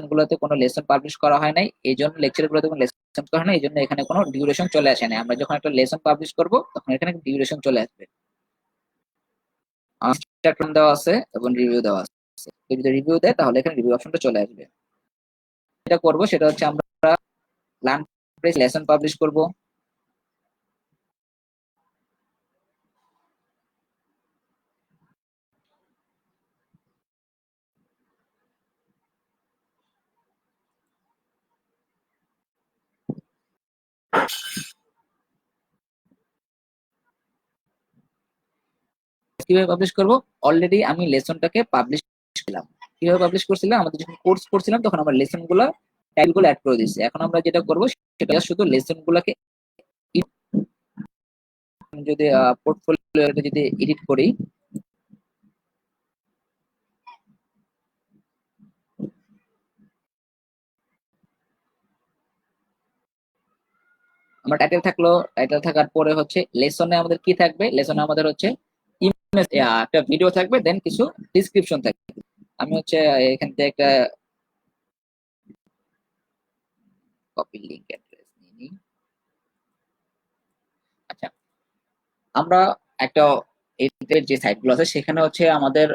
গুলোতে কোনো লেসন পাবলিশ করা হয় নাই, এই জন্য লেকচার গুলোতে কোনো লেসন করা হয় না, এই জন্য এখানে কোনো ডিউরেশন চলে আসে না। আমরা যখন একটা লেসন পাবলিশ করব তখন এখানে ডিউরেশন চলে আসবে। দেওয়া আছে এবং রিভিউ দেওয়া আছে। কেউ যদি রিভিউ দেয় তাহলে এখানে রিভিউ অপশনটা চলে আসবে। যেটা করব সেটা হচ্ছে আমরা লার্ন প্রেস লেসন পাবলিশ করব। কিভাবে পাবলিশ করব, অলরেডি আমি লেসনটাকে পাবলিশ করলাম। কিভাবে পাবলিশ করছিলাম, আমাদের যখন কোর্স করছিলাম তখন আমরা লেসন গুলা টাইটেল গুলো অ্যাড করে দিয়েছি। এখন আমরা যেটা করব সেটা শুধু লেসন গুলাকে যদি পোর্টফোলিও যদি এডিট করি, আমার টাইটেল থাকার পরে হচ্ছে লেসনে আমাদের কি থাকবে, লেসনে আমাদের হচ্ছে ইমেজ, একটা ভিডিও থাকবে, দেন কিছু ডিসক্রিপশন থাকবে। আমি হচ্ছে এখান থেকে একটা কপি লিংক অ্যাড্রেস নিয়ে নিই। আচ্ছা, আমরা একটা এর যে সাইটগুলো আছে সেখানে হচ্ছে আমাদের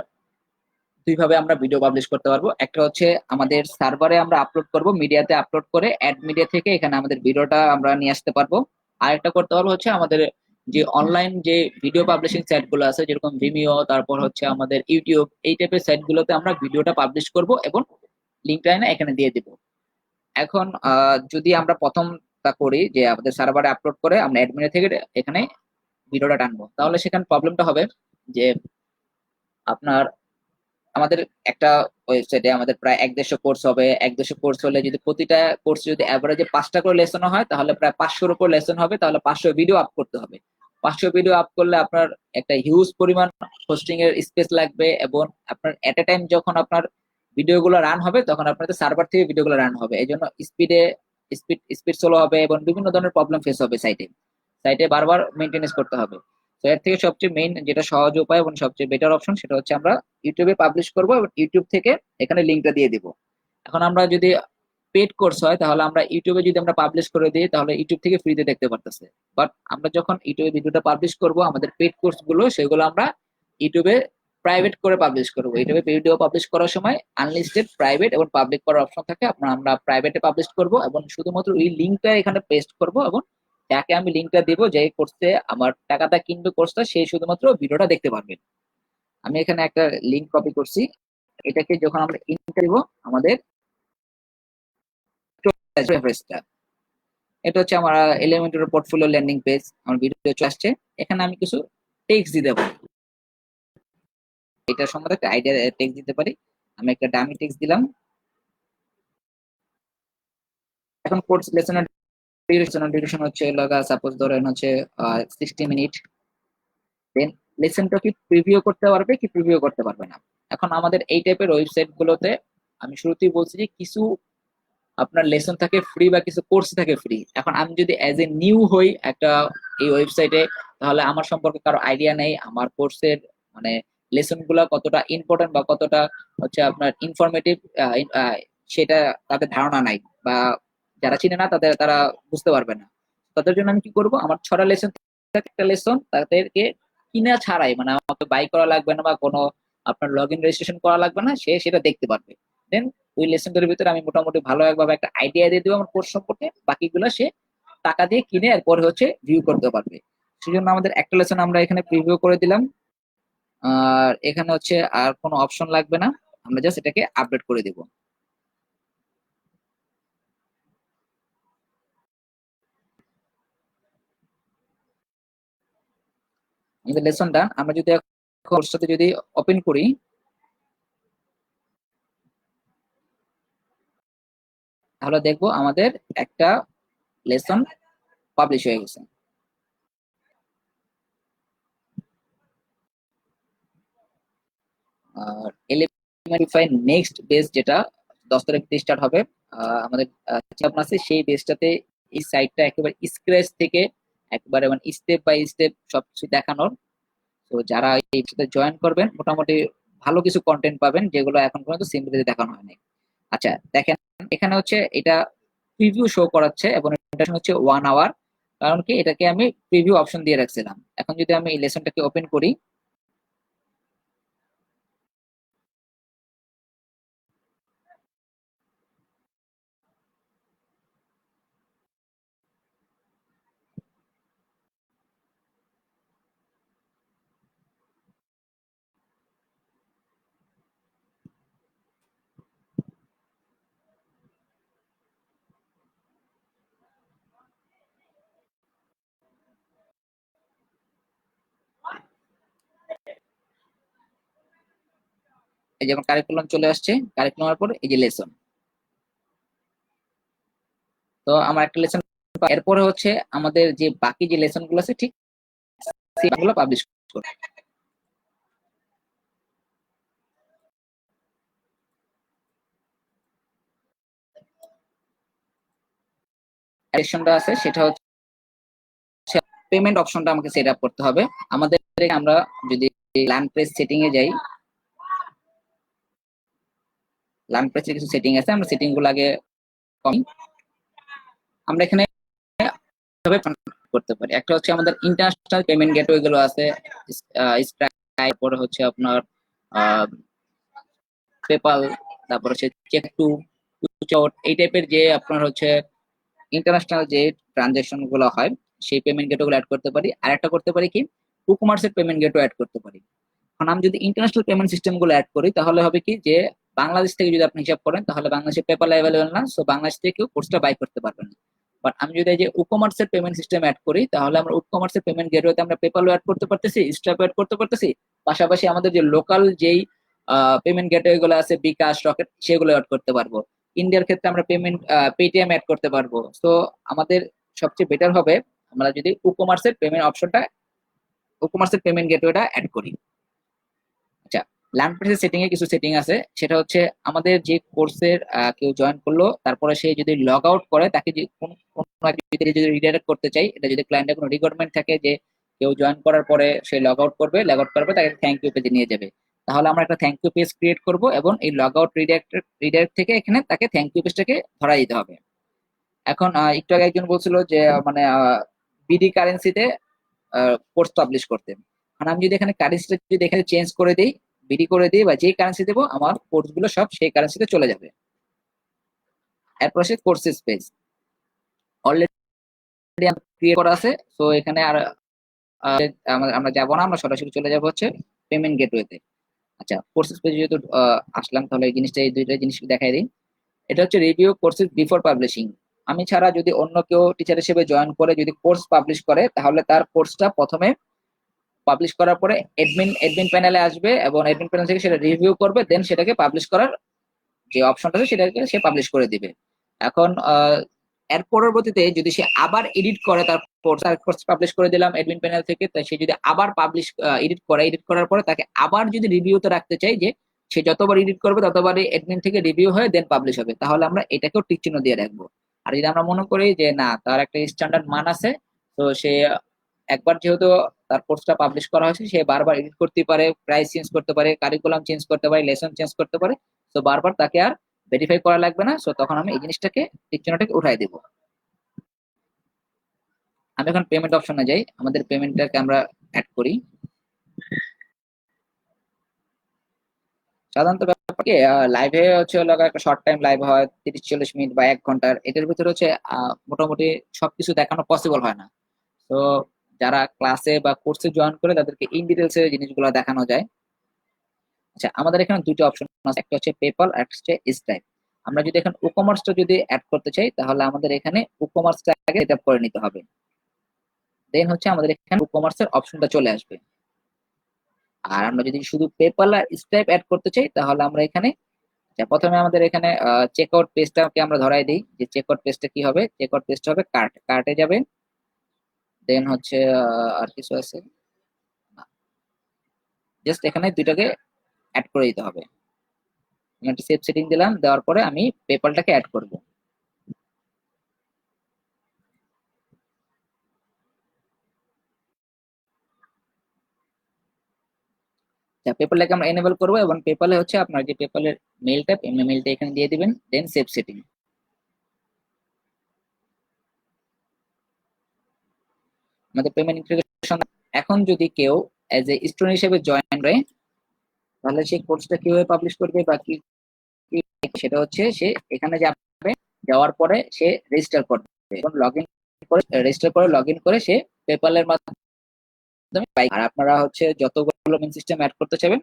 দুইভাবে আমরা ভিডিও পাবলিশ করতে পারবো। একটা হচ্ছে আমাদের সার্ভারে আমরা আপলোড করব, মিডিয়াতে আপলোড করে অ্যাড মিডিয়া থেকে এখানে আমাদের ভিডিওটা আমরা নিয়ে আসতে পারবো। আর একটা করতে পারবো হচ্ছে আমাদের যে অনলাইন যে ভিডিও পাবলিশিং সাইট গুলো আছে যেরকম ভিমিও, তারপর হচ্ছে আমাদের ইউটিউব, এই টাইপের সাইট গুলোতে আমরা ভিডিওটা পাবলিশ করব এবং লিঙ্কটা এনে এখানে দিয়ে দিব। এখন যদি আমরা প্রথমটা করি যে আমাদের সার্ভারে আপলোড করে আমরা অ্যাডমিনে থেকে এখানে ভিডিওটা টানবো, তাহলে সেখানে প্রবলেমটা হবে যে আপনার আমাদের একটা ওয়েবসাইটে আমাদের প্রায় 150 কোর্স হবে। 150 কোর্স হলে যদি প্রতিটা কোর্স যদি অ্যাভারেজে 5টা করে লেসন হয়, তাহলে প্রায় 500-র উপর লেসন হবে, তাহলে 500 ভিডিও আপ করতে হবে। 500 ভিডিও আপ করলে আপনার একটা হিউজ পরিমাণ হোস্টিং এর স্পেস লাগবে, এবং আপনার এট এ টাইম যখন আপনার ভিডিওগুলো রান হবে তখন আপনাদের সার্ভার থেকে ভিডিওগুলো রান হবে, এই জন্য স্পিড স্লো হবে এবং বিভিন্ন ধরনের প্রবলেম ফেস হবে। সাইটে সাইটে বারবার মেনটেনেন্স করতে হবে। তো এর থেকে সবচেয়ে মেইন যেটা সহজ উপায় এবং সবচেয়ে বেটার অপশন, সেটা হচ্ছে আমরা ইউটিউবে পাবলিশ করব এবং ইউটিউব থেকে এখানে লিঙ্কটা দিয়ে দিব। এখন আমরা যদি পেড কোর্স হয় তাহলে আমরা ইউটিউবে যদি আমরা পাবলিশ করে দিই তাহলে ইউটিউব থেকে ফ্রিতে দেখতে পারতেছে। বাট আমরা যখন ইউটিউবে ভিডিওটা পাবলিশ করব আমাদের পেড কোর্স গুলো সেগুলো আমরা ইউটিউবে প্রাইভেট করে পাবলিশ করব। ইউটিউবে ভিডিও পাবলিশ করার সময় আনলিস্টেড, প্রাইভেট এবং পাবলিক করার অপশন থাকে। আমরা প্রাইভেটে পাবলিশ করব এবং শুধুমাত্র ওই লিঙ্কটা এখানে পেস্ট করব, এবং যাকে আমি লিঙ্কটা দিব, যে কোর্সে আমার টাকাটা কিনবে কোর্সটা, সেই শুধুমাত্র ভিডিওটা দেখতে পারবে। আমি এখানে একটা লিংক কপি করছি, এটাকে যখন আমরা ইন্টার দিব আমাদের রেফারেন্সটা, এটা হচ্ছে আমার এলিমেন্টর পোর্টফোলিও ল্যান্ডিং পেজ, আমার ভিডিও চলে আসছে। এখানে আমি কিছু টেক্সট দিতে পারি, এটা সম্বন্ধে একটা আইডিয়া টেক্সট দিতে পারি। আমি একটা ডামি টেক্সট দিলাম। এখন কোর্স লেসনের ডিউরেশন হচ্ছে লগা সাপোজ ধরেন হচ্ছে 60 মিনিট। দেন লেসনটা কি প্রিভিউ করতে পারবে কি প্রিভিউ করতে পারবে না। এখন আমাদের এই টাইপের ওয়েবসাইট গুলোতে আমি শুরুতেই বলছি যে কিছু আপনার লেসন থাকে ফ্রি বা কিছু কোর্স থাকে ফ্রি। এখন আমি যদি অ্যাজ এ নিউ হই একটা এই ওয়েবসাইটে, তাহলে আমার সম্পর্কে কারো আইডিয়া নেই, আমার কোর্সের মানে লেসন গুলা কতটা ইম্পর্টেন্ট বা কতটা হচ্ছে আপনার ইনফরমেটিভ সেটা তাদের ধারণা নাই, বা যারা চিনে না তারা বুঝতে পারবে না। তাদের জন্য আমি কি করব, আমার 6টা লেসন, একটা লেসন তাদেরকে কিনা ছাড়াই, মানে আমাকে বাই করা লাগবে না বা কোনো আপনার লগ ইন রেজিস্ট্রেশন করা লাগবে না, সে সেটা দেখতে পারবে। দেন ওই লেসনটার ভিতরে আমি মোটামুটি ভালো একভাবে একটা আইডিয়া দিয়ে দেবো আমার কোর্স সম্পর্কে, বাকিগুলো সে টাকা দিয়ে কিনে এরপরে হচ্ছে ভিউ করতে পারবে। সেজন্য আমাদের একটা লেসন আমরা এখানে প্রিভিউ করে দিলাম, আর এখানে হচ্ছে আর কোনো অপশন লাগবে না, আমরা জাস্ট এটাকে আপডেট করে দিব। আমাদের লেসনটা আমরা যদি কোর্সটাতে যদি ওপেন করি, তাহলে দেখবো আমাদের একটা লেসন পাবলিশ হয়ে গেছে। আর এলিমেন্টিফাই নেক্সট বেস যেটা 10 তারিখ থেকে স্টার্ট হবে, আমাদের চিন্তা আছে সেই বেসটাতে এই সাইটটা একেবারে স্ক্র্যাচ থেকে একবারে মানে স্টেপ বাই স্টেপ সবকিছু দেখানোর। তো যারা এই সাথে জয়েন করবেন মোটামুটি ভালো কিছু কন্টেন্ট পাবেন, যেগুলো এখন পর্যন্ত সিম্পলিতে দেখানো হয়নি। আচ্ছা দেখেন, এখানে হচ্ছে এটা প্রিভিউ শো করাচ্ছে এবং এটা হচ্ছে 1 আওয়ার, কারণ কি এটাকে আমি প্রিভিউ অপশন দিয়ে রাখছিলাম। এখন যদি আমি এই লেসনটাকে ওপেন করি, এই যেমন কারিকুলাম চলে আসছে, কারিকুলামের পর এই যে লেসন। তো আমার একটা লেসন, এরপরে হচ্ছে আমাদের যে বাকি যে লেসন গুলো আছে ঠিক সেগুলো পাবলিশ করব। সেকশনটা আছে সেটা হচ্ছে পেমেন্ট অপশনটা আমাকে সেট আপ করতে হবে। আমাদের আমরা যদি ল্যান্ডপ্রেস সেটিং এ যাই, ল্যান্ডপ্রেসের কিছু সেটিং আছে, আমরা সেটিং গুলো আগে আমরা এখানে করতে পারি। একটা হচ্ছে আমাদের ইন্টারন্যাশনাল পেমেন্ট গেটওয়ে গুলো আছে, স্ট্রাইপ, পরে হচ্ছে আপনার পেপাল, তারপর হচ্ছে চেক টু, এই টাইপের যে আপনার হচ্ছে ইন্টারন্যাশনাল যে ট্রানজাকশন গুলো হয় সেই পেমেন্ট গেটওয়ে গুলো অ্যাড করতে পারি। আর একটা করতে পারি কি, কুকমার্সের পেমেন্ট গেটওয়ে অ্যাড করতে পারি। এখন আমি যদি ইন্টারন্যাশনাল পেমেন্ট সিস্টেম গুলো অ্যাড করি তাহলে হবে কি যে বাংলাদেশ থেকে যদি আপনি হিসাব করেন তাহলে বাংলাদেশে পেপাল অ্যাভেলেবেল না, সো বাংলাদেশ থেকে কেউ কোর্সটা বাই করতে পারবেন না। বাট আমি যদি এই যে উকমার্সের পেমেন্ট সিস্টেম অ্যাড করি, তাহলে আমরা উকমার্সের পেমেন্ট গেটওয়েতে আমরা পেপালও অ্যাড করতে পারতেছি, স্ট্রাইপ অ্যাড করতে পারতেছি, পাশাপাশি আমাদের যে লোকাল যেই পেমেন্ট গেটওয়ে গুলো আছে বিকাশ রকেট সেগুলো অ্যাড করতে পারবো। ইন্ডিয়ার ক্ষেত্রে আমরা পেমেন্ট পেটিএম অ্যাড করতে পারবো। তো আমাদের সবচেয়ে বেটার হবে আমরা যদি উকমার্সের পেমেন্ট গেটওয়েটা অ্যাড করি। আচ্ছা, লার্ন পেজের সেটিং এ কিছু সেটিং আছে, সেটা হচ্ছে আমাদের যে কোর্সের কেউ জয়েন করলো, তারপরে সে যদি লগ আউট করে, তাকে যে কোনো activity যদি রিডাইরেক্ট করতে চাই, এটা যদি ক্লায়েন্টের কোনো রিকোয়ারমেন্ট থাকে যে কেউ জয়েন করার পরে সে লগ আউট করবে, তাকে থ্যাংক ইউ পেজে নিয়ে যাবে, তাহলে আমরা একটা থ্যাংক ইউ পেজ ক্রিয়েট করব এবং এই লগ আউট রিডাইরেক্ট থেকে এখানে তাকে থ্যাংক ইউ পেজটাকে ধরা দিতে হবে। এখন একটু আগে একজন বলছিল যে মানে বিডি কারেন্সিতে কোর্স পাবলিশ করতে, মানে আমি যদি এখানে কারেন্সিটা যদি এখানে চেঞ্জ করে দিই, বিডি করে দিই বা যেই কারেন্সি দেবো, আমার কোর্স গুলো সব সেই কারেন্সিতে চলে যাবে। এরপর সে কোর্সেস পেজ অলরেডি ক্রিয়েট করা আছে, তো এখানে আর আমরা যাবো না, আমরা সরাসরি চলে যাবো হচ্ছে পেমেন্ট গেটওয়েতে। আচ্ছা, কোর্সেস পেজ যেহেতু আসলাম, তাহলে এই জিনিসটা, এই দুইটা জিনিস দেখাই দিই। এটা হচ্ছে রিভিউ কোর্সেস বিফোর পাবলিশিং। আমি ছাড়া যদি অন্য কেউ টিচার হিসেবে জয়েন করে যদি কোর্স পাবলিশ করে, তাহলে তার কোর্সটা প্রথমে পাবলিশ করার পরে এডমিন প্যানেলে আসবে এবং এডমিন প্যানেল থেকে সেটা রিভিউ করবে, দেন সেটাকে পাবলিশ করার যে অপশনটা আছে সেটাকে সে পাবলিশ করে দিবে। এখন এর পরবর্তীতে যদি সে আবার এডিট করে, তার কোর্স পাবলিশ করে দিলাম এডমিন প্যানেল থেকে, তাই সে যদি আবার এডিট করার পরে তাকে আবার যদি রিভিউতে রাখতে চাই, যে সে যতবার এডিট করবে ততবারই এডমিন থেকে রিভিউ হয়ে দেন পাবলিশ হবে, তাহলে আমরা এটাকেও টিক চিহ্ন দিয়ে রাখবো। আর যদি আমরা মনে করি যে না, তার একটা স্ট্যান্ডার্ড মান আছে, তো সে একবার যেহেতু তার কোর্সটা পাবলিশ করা হয়েছে, সে বারবার এডিট করতে পারে, প্রাইস চেঞ্জ করতে পারে, কারিকুলাম চেঞ্জ করতে পারে, লেসন চেঞ্জ করতে পারে, তো বারবার তাকে আর ভেরিফাই করা লাগবে না। সো তখন আমি এই জিনিসটাকে টিক চিহ্নটাকে উঠাই দেবো। আমি এখন পেমেন্ট অপশনে যাই, আমাদের পেমেন্টটাকে আমরা অ্যাড করি। সাধারণত ব্যাপার কি, লাইভে হচ্ছে হলো একটা শর্ট টাইম লাইভ হয় 30-40 মিনিট বা 1 ঘন্টার, এটার ভিতরে হচ্ছে মোটামুটি সবকিছু দেখানো পসিবল হয় না। তো যারা ক্লাসে বা কোর্সে জয়েন করে তাদেরকে ইন ডিটেলস এর জিনিসগুলো দেখানো যায়। আচ্ছা, আমাদের এখানে দুটো অপশন আছে, একটা হচ্ছে পেপাল আর একটা হচ্ছে স্ট্রাইপ। আমরা যদি এখন উকমার্সটা যদি অ্যাড করতে চাই, তাহলে আমাদের এখানে উকমার্সটা আগে সেট আপ করে নিতে হবে, দেন হচ্ছে আমাদের এখানে উকমার্সের অপশনটা চলে আসবে। আর আমরা যদি শুধু পেপাল আর স্ট্রাইপ অ্যাড করতে চাই, তাহলে আমরা এখানে প্রথমে আমাদের এখানে চেক আউট পেজটাকে আমরা ধরাই দিই, যে চেক আউট পেজটা কি হবে, চেক আউট পেজটা হবে কার্টে যাবে, দেন হচ্ছে আর কিছু আছে, জাস্ট এখানে দুইটাকে অ্যাড করে দিতে হবে। একটা সেভ সেটিং দিলাম, দেওয়ার পরে আমি পেপালটাকে অ্যাড করব। পেপালটাকে আমরা এনেবল করবো এবং পেপালে হচ্ছে আপনার যে পেপালের মেইলটা, মেইলটা এখানে দিয়ে দিবেন, দেন সেভ সেটিং। আমাদের পেমেন্ট ইন্টিগ্রেশন। এখন যদি কেউ এজ এ স্টুডেন্ট হিসেবে জয়েন করে, তাহলে সেই কোর্সটা কিভাবে পাবলিশ করবে বা কি সেটা হচ্ছে সে এখানে যাবে, যাওয়ার পরে সে রেজিস্টার করবে এবং লগ ইন করে সে পেপালের মাধ্যমে আর আপনারা হচ্ছে যতগুলো পেমেন্ট সিস্টেম অ্যাড করতে চাইবেন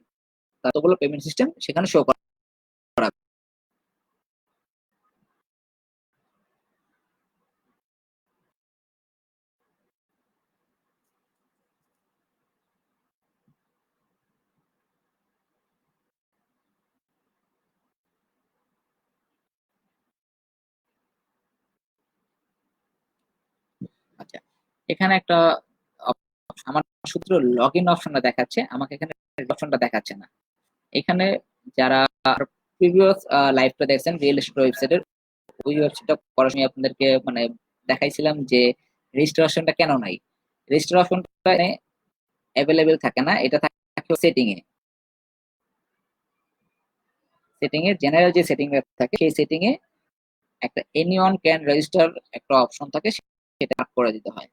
ততগুলো পেমেন্ট সিস্টেম সেখানে শো করা। আচ্ছা, এখানে একটা আমার শুধু লগ ইন অপশনটা দেখাচ্ছে, আমাকে এখানে অপশনটা দেখাচ্ছে না। এখানে যারা প্রিভিয়াস লাইভটা দেখছেন রিয়েল এস্টেট ওয়েবসাইটের, ওই ওয়েবসাইটটা করার সময় আপনাদেরকে মানে দেখাইছিলাম যে রেজিস্ট্রেশনটা কেন নাই। রেজিস্ট্রেশনটা অ্যাভেলেবেল থাকে না, এটা থাকে সেটিং এ। জেনারেল যে সেটিং থাকে, সেই সেটিং এ একটা এনিওয়ান ক্যান রেজিস্টার একটা অপশন থাকে, সেটা মার্ক করে দিতে হয়।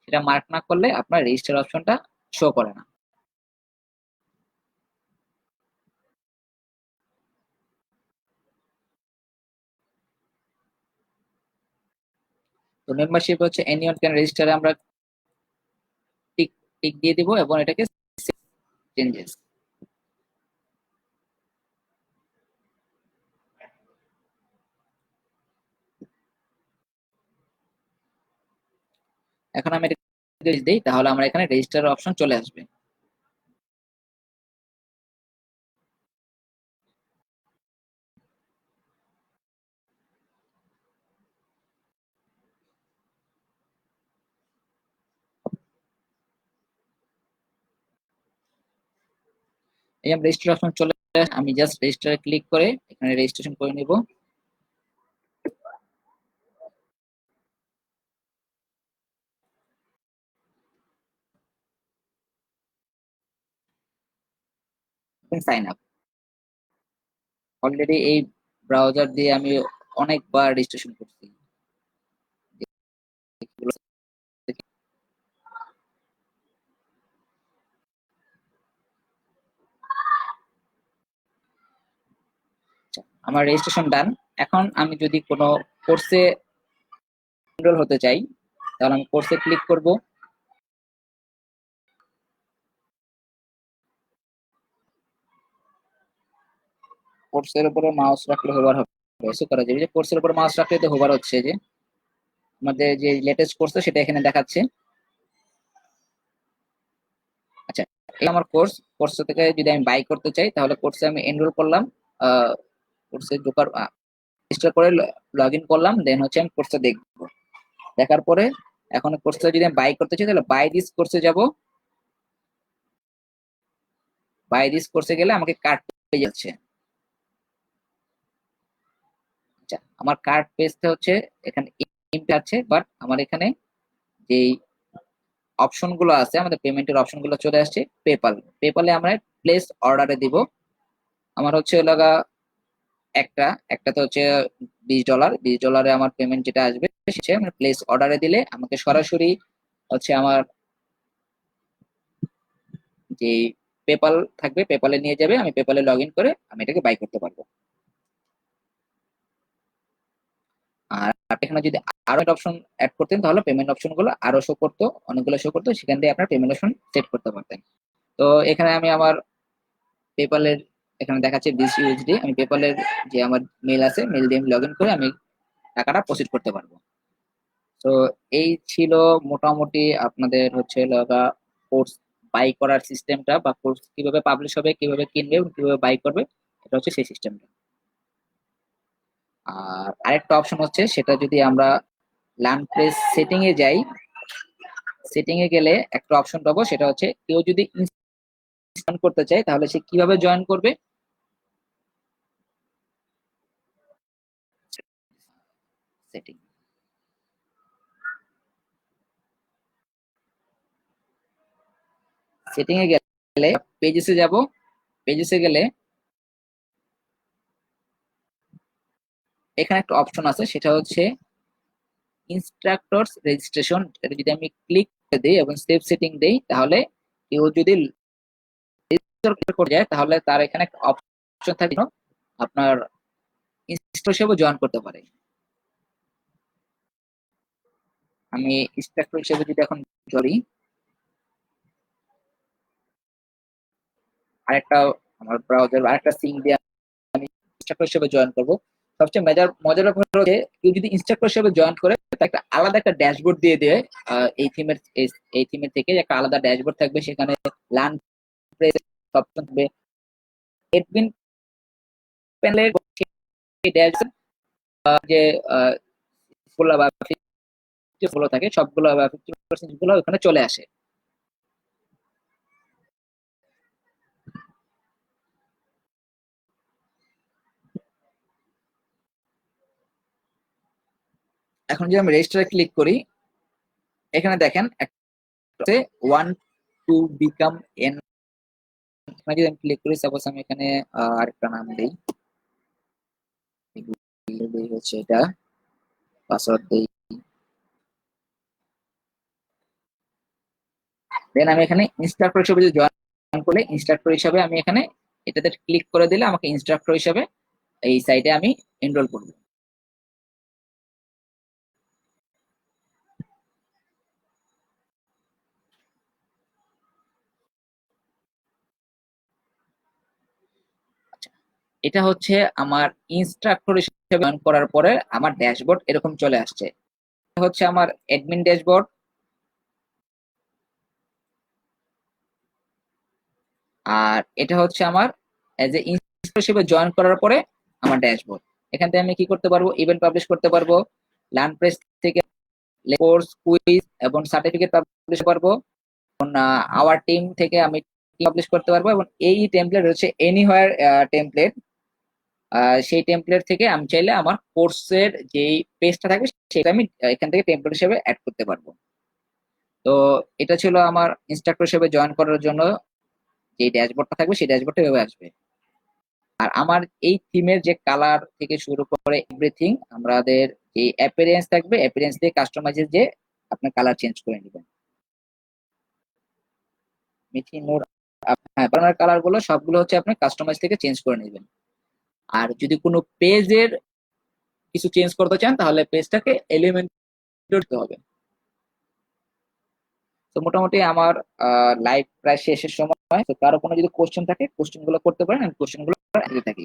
সেটা মার্ক না করলে আপনার রেজিস্টার অপশনটা শো করে না। তো মেম্বারশিপ হচ্ছে এনিওয়ান ক্যান রেজিস্টারে আমরা টিক টিক দিয়ে দিব এবং এটাকে চেঞ্জেস। এখন আমি এটা দিই, তাহলে আমার এখানে রেজিস্টার অপশন চলে আসবে। এই আমি রেজিস্টার অপশন চলে আসে, আমি জাস্ট রেজিস্টারে ক্লিক করে এখানে রেজিস্ট্রেশন করে নিব। Sign up. অলরেডি এই ব্রাউজার দিয়ে আমি অনেকবার রেজিস্ট্রেশন করছি। আমার রেজিস্ট্রেশন ডান। এখন আমি যদি কোনো কোর্সে এনরোল হতে চাই, তাহলে আমি কোর্সে ক্লিক করব। কোর্সের উপরে মাউস রাখলে হোভার হবে, এসে করা যাবে যে কোর্সের উপরে মাউস রাখলে তো হোভার হচ্ছে, যে আমাদের যে লেটেস্ট কোর্স সেটা এখানে দেখাচ্ছে। আচ্ছা, এই আমার কোর্স। কোর্স থেকে যদি আমি বাই করতে চাই, তাহলে কোর্সে আমি এনরোল করলাম, কোর্সে ঢোকার রেজিস্টার করে লগ ইন করলাম, দেন হচ্ছে আমি কোর্সটা দেখবো। দেখার পরে এখন কোর্সটা যদি আমি বাই করতে চাই, তাহলে বাই দিস কোর্সে যাব। বাই দিস কোর্সে গেলে আমাকে কার্ড পেয়ে যাচ্ছে। আচ্ছা, আমার কার্ড পেজটা হচ্ছে এখানে আছে, বাট আমার এখানে যে অপশন গুলো আছে, আমাদের পেমেন্টের অপশন গুলো চলে আসছে। পেপাল, পেপালে আমরা প্লেস অর্ডারে দিব। আমার হচ্ছে লাগা একটা একটাতে হচ্ছে $20, $20 আমার পেমেন্ট যেটা আসবে, সে আমি প্লেস অর্ডারে দিলে আমাকে সরাসরি হচ্ছে আমার যে পেপাল থাকবে পেপালে নিয়ে যাবে, আমি পেপালে লগ ইন করে আমি এটাকে বাই করতে পারবো। আর এখানে যদি আরো একটা অপশন অ্যাড করতেন, তাহলে পেমেন্ট অপশন গুলো আরো শো করতো, অনেকগুলো শো করতো, সেখান থেকে আপনার পেমেন্ট অপশন সেট করতে পারতেন। তো এখানে আমি আমার পেপালের এখানে দেখাচ্ছে BCUSD, আমি পেপালের যে আমার মেল আছে, মেল দিয়ে আমি লগ ইন করে আমি টাকাটা প্রসিড করতে পারবো। তো এই ছিল মোটামুটি আপনাদের হচ্ছে লগা কোর্স বাই করার সিস্টেমটা, বা কোর্স কিভাবে পাবলিশ হবে, কিভাবে কিনবে এবং কিভাবে বাই করবে, এটা হচ্ছে সেই সিস্টেমটা। আর আরেকটা অপশন হচ্ছে, সেটা যদি আমরা লার্ন প্রেস সেটিং এ যাই, সেটিং এ গেলে একটা অপশন পাবো, সেটা হচ্ছে কেউ যদি ইনস্টল করতে চায় তাহলে সে কিভাবে জয়েন করবে। সেটিং, সেটিং এ গেলে পেজেসে যাব। পেজেসে গেলে এখানে একটা অপশন আছে, সেটা হচ্ছে ইনস্ট্রাক্টরস রেজিস্ট্রেশন। এটা যদি আমি ক্লিক করে দিই এবং সেভ সেটিং দেই, তাহলে কেউ যদি রেজিস্টার করে যায়, তাহলে তার এখানে একটা অপশন থাকে আপনার ইনস্ট্রাক্টর হিসেবে জয়েন করতে পারে। আমি ইনস্ট্রাক্টর হিসেবে যদি এখন করি, আরেকটা আমার ব্রাউজার আরেকটা সিঙ্ক দিয়ে আমি ইনস্ট্রাক্টর হিসেবে জয়েন করব। সবচেয়ে মজার ব্যাপার হচ্ছে, কেউ যদি ইনস্ট্রাক্টর হিসেবে জয়েন করে, তাকে একটা আলাদা একটা ড্যাশবোর্ড দিয়ে দেয়। এই থিমের থেকে একটা আলাদা ড্যাশবোর্ড থাকবে, সেখানে লার্ন প্রেস অপশন থাকবে, এডমিন প্যানেলের ড্যাশবোর্ড, যে গুলো বা গুলো থাকে সবগুলো বা 50% গুলো ওখানে চলে আসে। এখন যদি আমি রেজিস্টারে ক্লিক করি, এখানে দেখেন ওয়ান টু বিকাম এন, যদি আমি ক্লিক করি, সাপোজ আমি এখানে আরেকটা নাম দিই, হচ্ছে এটা পাসওয়ার্ড দিই, দেন আমি এখানে ইনস্ট্রাক্টর হিসেবে যদি জয়েন করলে, ইনস্ট্রাক্টর হিসেবে আমি এখানে এটাতে ক্লিক করে দিলে আমাকে ইনস্ট্রাক্টর হিসেবে এই সাইটে আমি এনরোল করবো। আচ্ছা, এটা হচ্ছে আমার ইনস্ট্রাক্টর হিসেবে জয়েন করার পরে আমার ড্যাশবোর্ড এরকম চলে আসছে। এটা হচ্ছে আমার অ্যাডমিন ড্যাশবোর্ড। আর এটা হচ্ছে আমার এজ এ ইনস্ট্রাক্টর হিসেবে জয়েন করার পরে আমার ড্যাশবোর্ড। এখান থেকে আমি কি করতে পারবো, ইভেন্ট পাবলিশ করতে পারবো, লার্ন প্রেস থেকে কোর্স, কুইজ এবং সার্টিফিকেট পাবলিশ পারবো। আওয়ার টিম থেকে আমি পাবলিশ করতে পারবো, এবং এই টেমপ্লেট হচ্ছে এনিহোয়ার টেমপ্লেট। সেই টেমপ্লেট থেকে আমি চাইলে আমার কোর্সের যে পেজটা থাকবে সেটা আমি এখান থেকে টেমপ্লেট হিসেবে অ্যাড করতে পারবো। তো এটা ছিল আমার ইনস্ট্রাক্টর হিসেবে জয়েন করার জন্য যে ড্যাশবোর্ডটা থাকবে, সেই ড্যাশবোর্ডটা এভাবে আসবে। আর আমার এই থিমের যে কালার থেকে শুরু করে এভরিথিং, আমাদের যে অ্যাপিয়ারেন্স থাকবে, অ্যাপিয়ারেন্স দিয়ে কাস্টমাইজের যে আপনার কালার চেঞ্জ করে নেবেন। মিথি নূর, হ্যাঁ, আপনার কালার গুলো সবগুলো হচ্ছে আপনি কাস্টমাইজ থেকে চেঞ্জ করে নেবেন। আর যদি কোনো পেজের কিছু চেঞ্জ করতে চান তাহলে পেজটাকে এলিমেন্ট করতে হবে। তো মোটামুটি আমার লাইভ প্রায় শেষের সময়। তো কারো কোনো যদি কোশ্চেন থাকে কোশ্চেন গুলো করতে পারেন, আমি কোশ্চেন গুলো দিতে থাকি।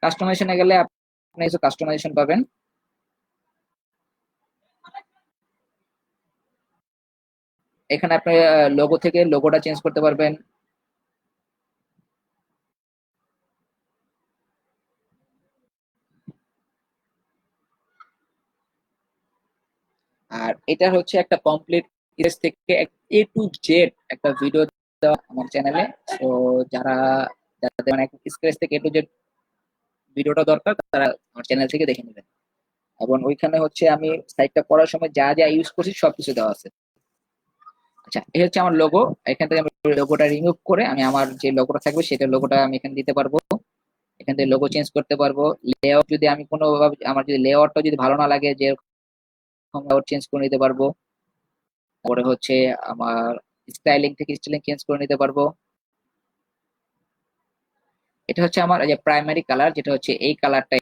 কাস্টমাইজেশনে গেলে আপনি কিছু কাস্টমাইজেশন পাবেন। এখানে আপনি লোগো থেকে লোগোটা চেঞ্জ করতে পারবেন। আর এটা হচ্ছে একটা কমপ্লিট স্কেচ থেকে এ টু জেড একটা ভিডিও দেওয়া আমার চ্যানেলে। তো যারা যাদের মানে স্কেচ থেকে এ টু জেড ভিডিওটা দরকার তারা আমার চ্যানেল থেকে দেখে নেবেন। এবং ওইখানে হচ্ছে আমি সাইটটা করার সময় যা যা ইউজ করছি সবকিছু দেওয়া আছে। আচ্ছা, এই হচ্ছে আমার লোগো। এখান থেকে আমি লোগোটা রিমুভ করে আমি আমার যে লোগোটা থাকবে সেটা লোগোটা আমি এখানে দিতে পারবো। এখান থেকে লোগো চেঞ্জ করতে পারবো। লেআউট যদি আমি কোনো আমার যদি লেআউটটা যদি ভালো না লাগে, যে লেআউট চেঞ্জ করে নিতে পারবো। তারপরে হচ্ছে আমার স্টাইলিং থেকে স্টাইলিং চেঞ্জ করে নিতে পারবো। এটা হচ্ছে আমার যে প্রাইমারি কালার, যেটা হচ্ছে এই কালারটা।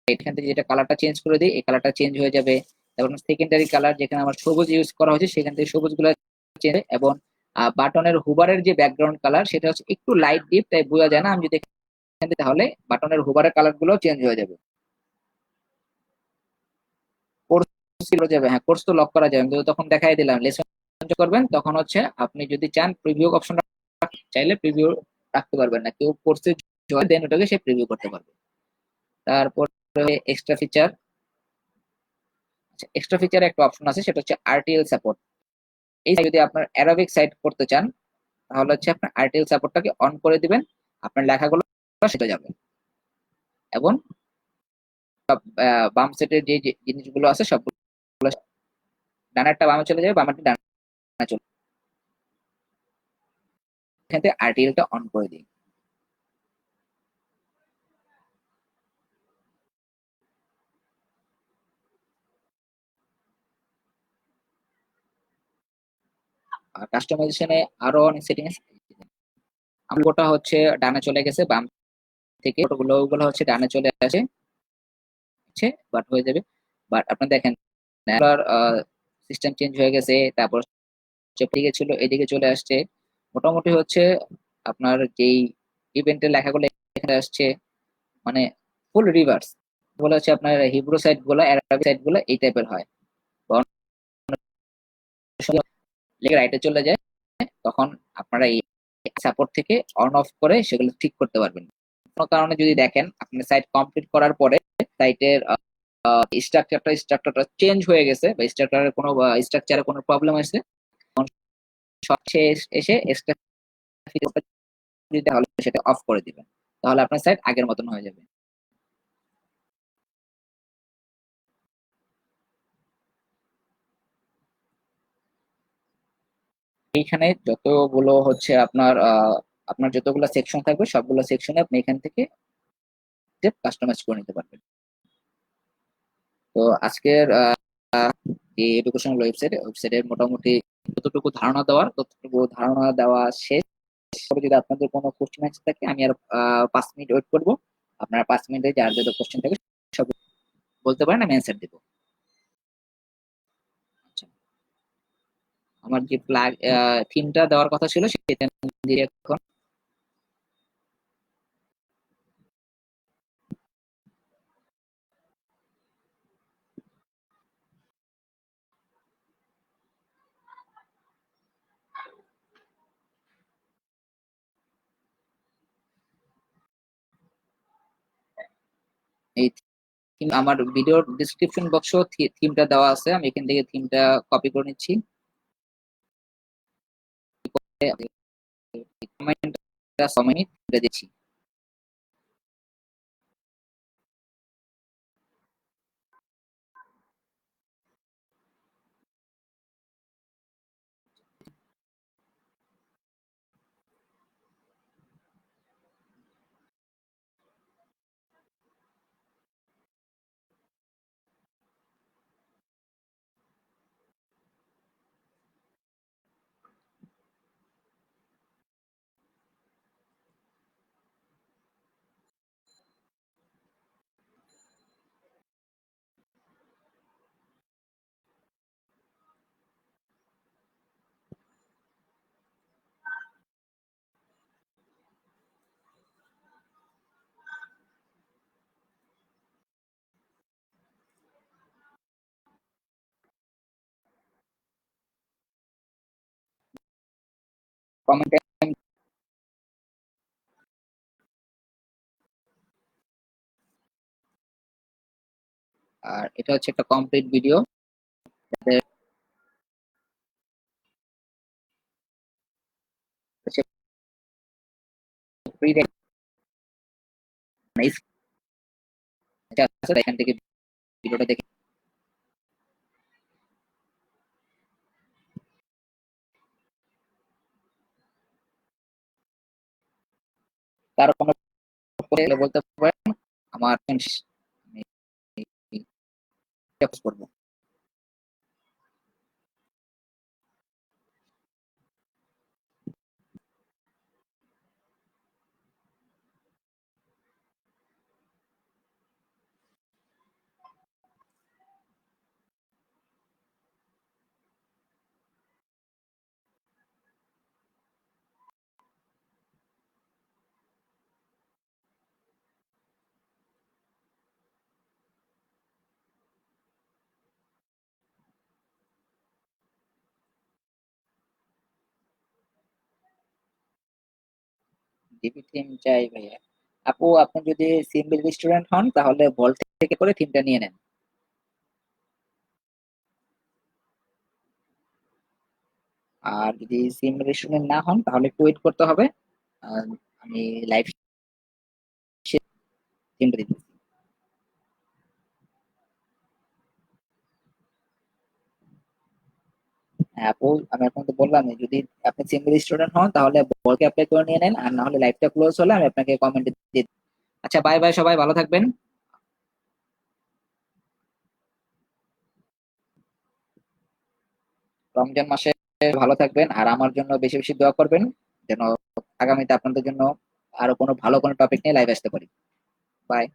এখান থেকে যেটা কালারটা চেঞ্জ করে দিই এই কালারটা চেঞ্জ হয়ে যাবে। তারপর সেকেন্ডারি কালার, যেখানে আমার সবুজ ইউজ করা হয়েছে সেখান থেকে সবুজ গুলো চেঞ্জ। এবং বাটনের হুবারের যে ব্যাকগ্রাউন্ড কালার সেটা হচ্ছে একটু লাইট ডিপ, তাই বোঝা যায় না। আমি যদি এখান থেকে, তাহলে বাটনের হুবারের কালার গুলো চেঞ্জ হয়ে যাবে। কোর্স যাবে, হ্যাঁ কোর্স তো লক করা যাবে। আমি তো তখন দেখাই দিলাম লেসন করবেন, তখন হচ্ছে আপনি যদি চান প্রিভিউ অপশন চাইলে প্রিভিউ রাখতে পারবেন না, কেউ কোর্সে দেন ওটাকে সে প্রিভিউ করতে পারবে। তারপর এক্সট্রা ফিচার। এক্সট্রা ফিচার একটা অপশন আছে, সেটা হচ্ছে আরটিএল সাপোর্ট। এই যদি আপনার অ্যারাবিক সাইট করতে চান তাহলে হচ্ছে আপনার আরটিএল সাপোর্টটাকে অন করে দিবেন, আপনার লেখাগুলো সেটা যাবে। এবং বাম সেটের যে যে জিনিসগুলো আছে সবগুলো ডানারটা বামে চলে যাবে, বামারটা ডানে চলে। এখান থেকে আরটিএলটা অন করে দিই। আর কাস্টমাইজেশনে আরো অনেক সেটিং আছে। লোগোটা হচ্ছে ডানে চলে গেছে, বাম থেকে লোগোগুলো হচ্ছে ডানে চলে আসে, বাট হয়ে যাবে। বাট আপনি দেখেন সিস্টেম চেঞ্জ হয়ে গেছে। তারপর দিকে ছিল এদিকে চলে আসছে। মোটামুটি হচ্ছে আপনার যেই ইভেন্টের লেখাগুলো এখানে আসছে, মানে ফুল রিভার্স। বলে হচ্ছে আপনার হিব্রু সাইট গুলো, অ্যারাবিক সাইট গুলো এই টাইপের হয়। লেগে রাইটে চলে যায়, তখন আপনারা এই সাপোর্ট থেকে অন অফ করে সেগুলো ঠিক করতে পারবেন। কোনো কারণে যদি দেখেন আপনার সাইট কমপ্লিট করার পরে সাইটের স্ট্রাকচারটা চেঞ্জ হয়ে গেছে, বা স্ট্রাকচারে কোনো প্রবলেম আছে, এসে এক্সট্রা তাহলে সেটা অফ করে দিবেন, তাহলে আপনার সাইট আগের মতন হয়ে যাবে। এইখানে যতগুলো হচ্ছে আপনার আপনার যতগুলো সেকশন থাকবে সবগুলো সেকশনে আপনি এখান থেকে কাস্টমাইজ করে নিতে পারবেন। তো আজকের যে এডুকেশনাল ওয়েবসাইটের মোটামুটি যতটুকু ধারণা দেওয়ার ততটুকু ধারণা দেওয়া শেষ। তবে যদি আপনাদের কোনো কোশ্চেন আছে থাকে আমি আর 5 মিনিট ওয়েট করবো। আপনারা 5 মিনিটে যার যত কোশ্চেন থাকে সব বলতে পারেন, আমি অ্যান্সার দেবো। আচ্ছা, আমার যে থিমটা দেওয়ার কথা ছিল সেটা দিয়ে এখন এই আমার ভিডিওর ডিসক্রিপশন বক্সও থিমটা দেওয়া আছে, আমি এখান থেকে থিমটা কপি করে নিচ্ছি। কমেন্টটা 6 মিনিট দিচ্ছি। কমেন্টে আর এটা হচ্ছে একটা কমপ্লিট ভিডিও। ফ্রি এখান থেকে ভিডিওটা দেখে কারো কোনো বলতে পারেন, আমার করবো। ডিপি থিম চাই ভাইয়া। আপু আপনি যদি সিম্পল স্টুডেন্ট হন তাহলে ভল্ট থেকে করে থিমটা নিয়ে নেন। আর যদি সিম্পল স্টুডেন্ট না হন তাহলে একটু ওয়েট করতে হবে। আহ, আমি লাইভ থিমটা দিচ্ছি। হ্যাঁ আপু, আমি আপনাকে বললাম যদি আপনি সিম্পল স্টুডেন্ট হন তাহলে ভল্টকে অ্যাপ্লাই করে নিয়ে নেন, আর না হলে লাইভটা ক্লোজ হলে আমি আপনাকে কমেন্টে দিয়ে দিই। আচ্ছা, বাই বাই, সবাই ভালো থাকবেন। রমজান মাসে ভালো থাকবেন, আর আমার জন্য বেশি বেশি দোয়া করবেন যেন আগামীতে আপনাদের জন্য আরো কোনো ভালো কোনো টপিক নিয়ে লাইভ আসতে পারি। বাই।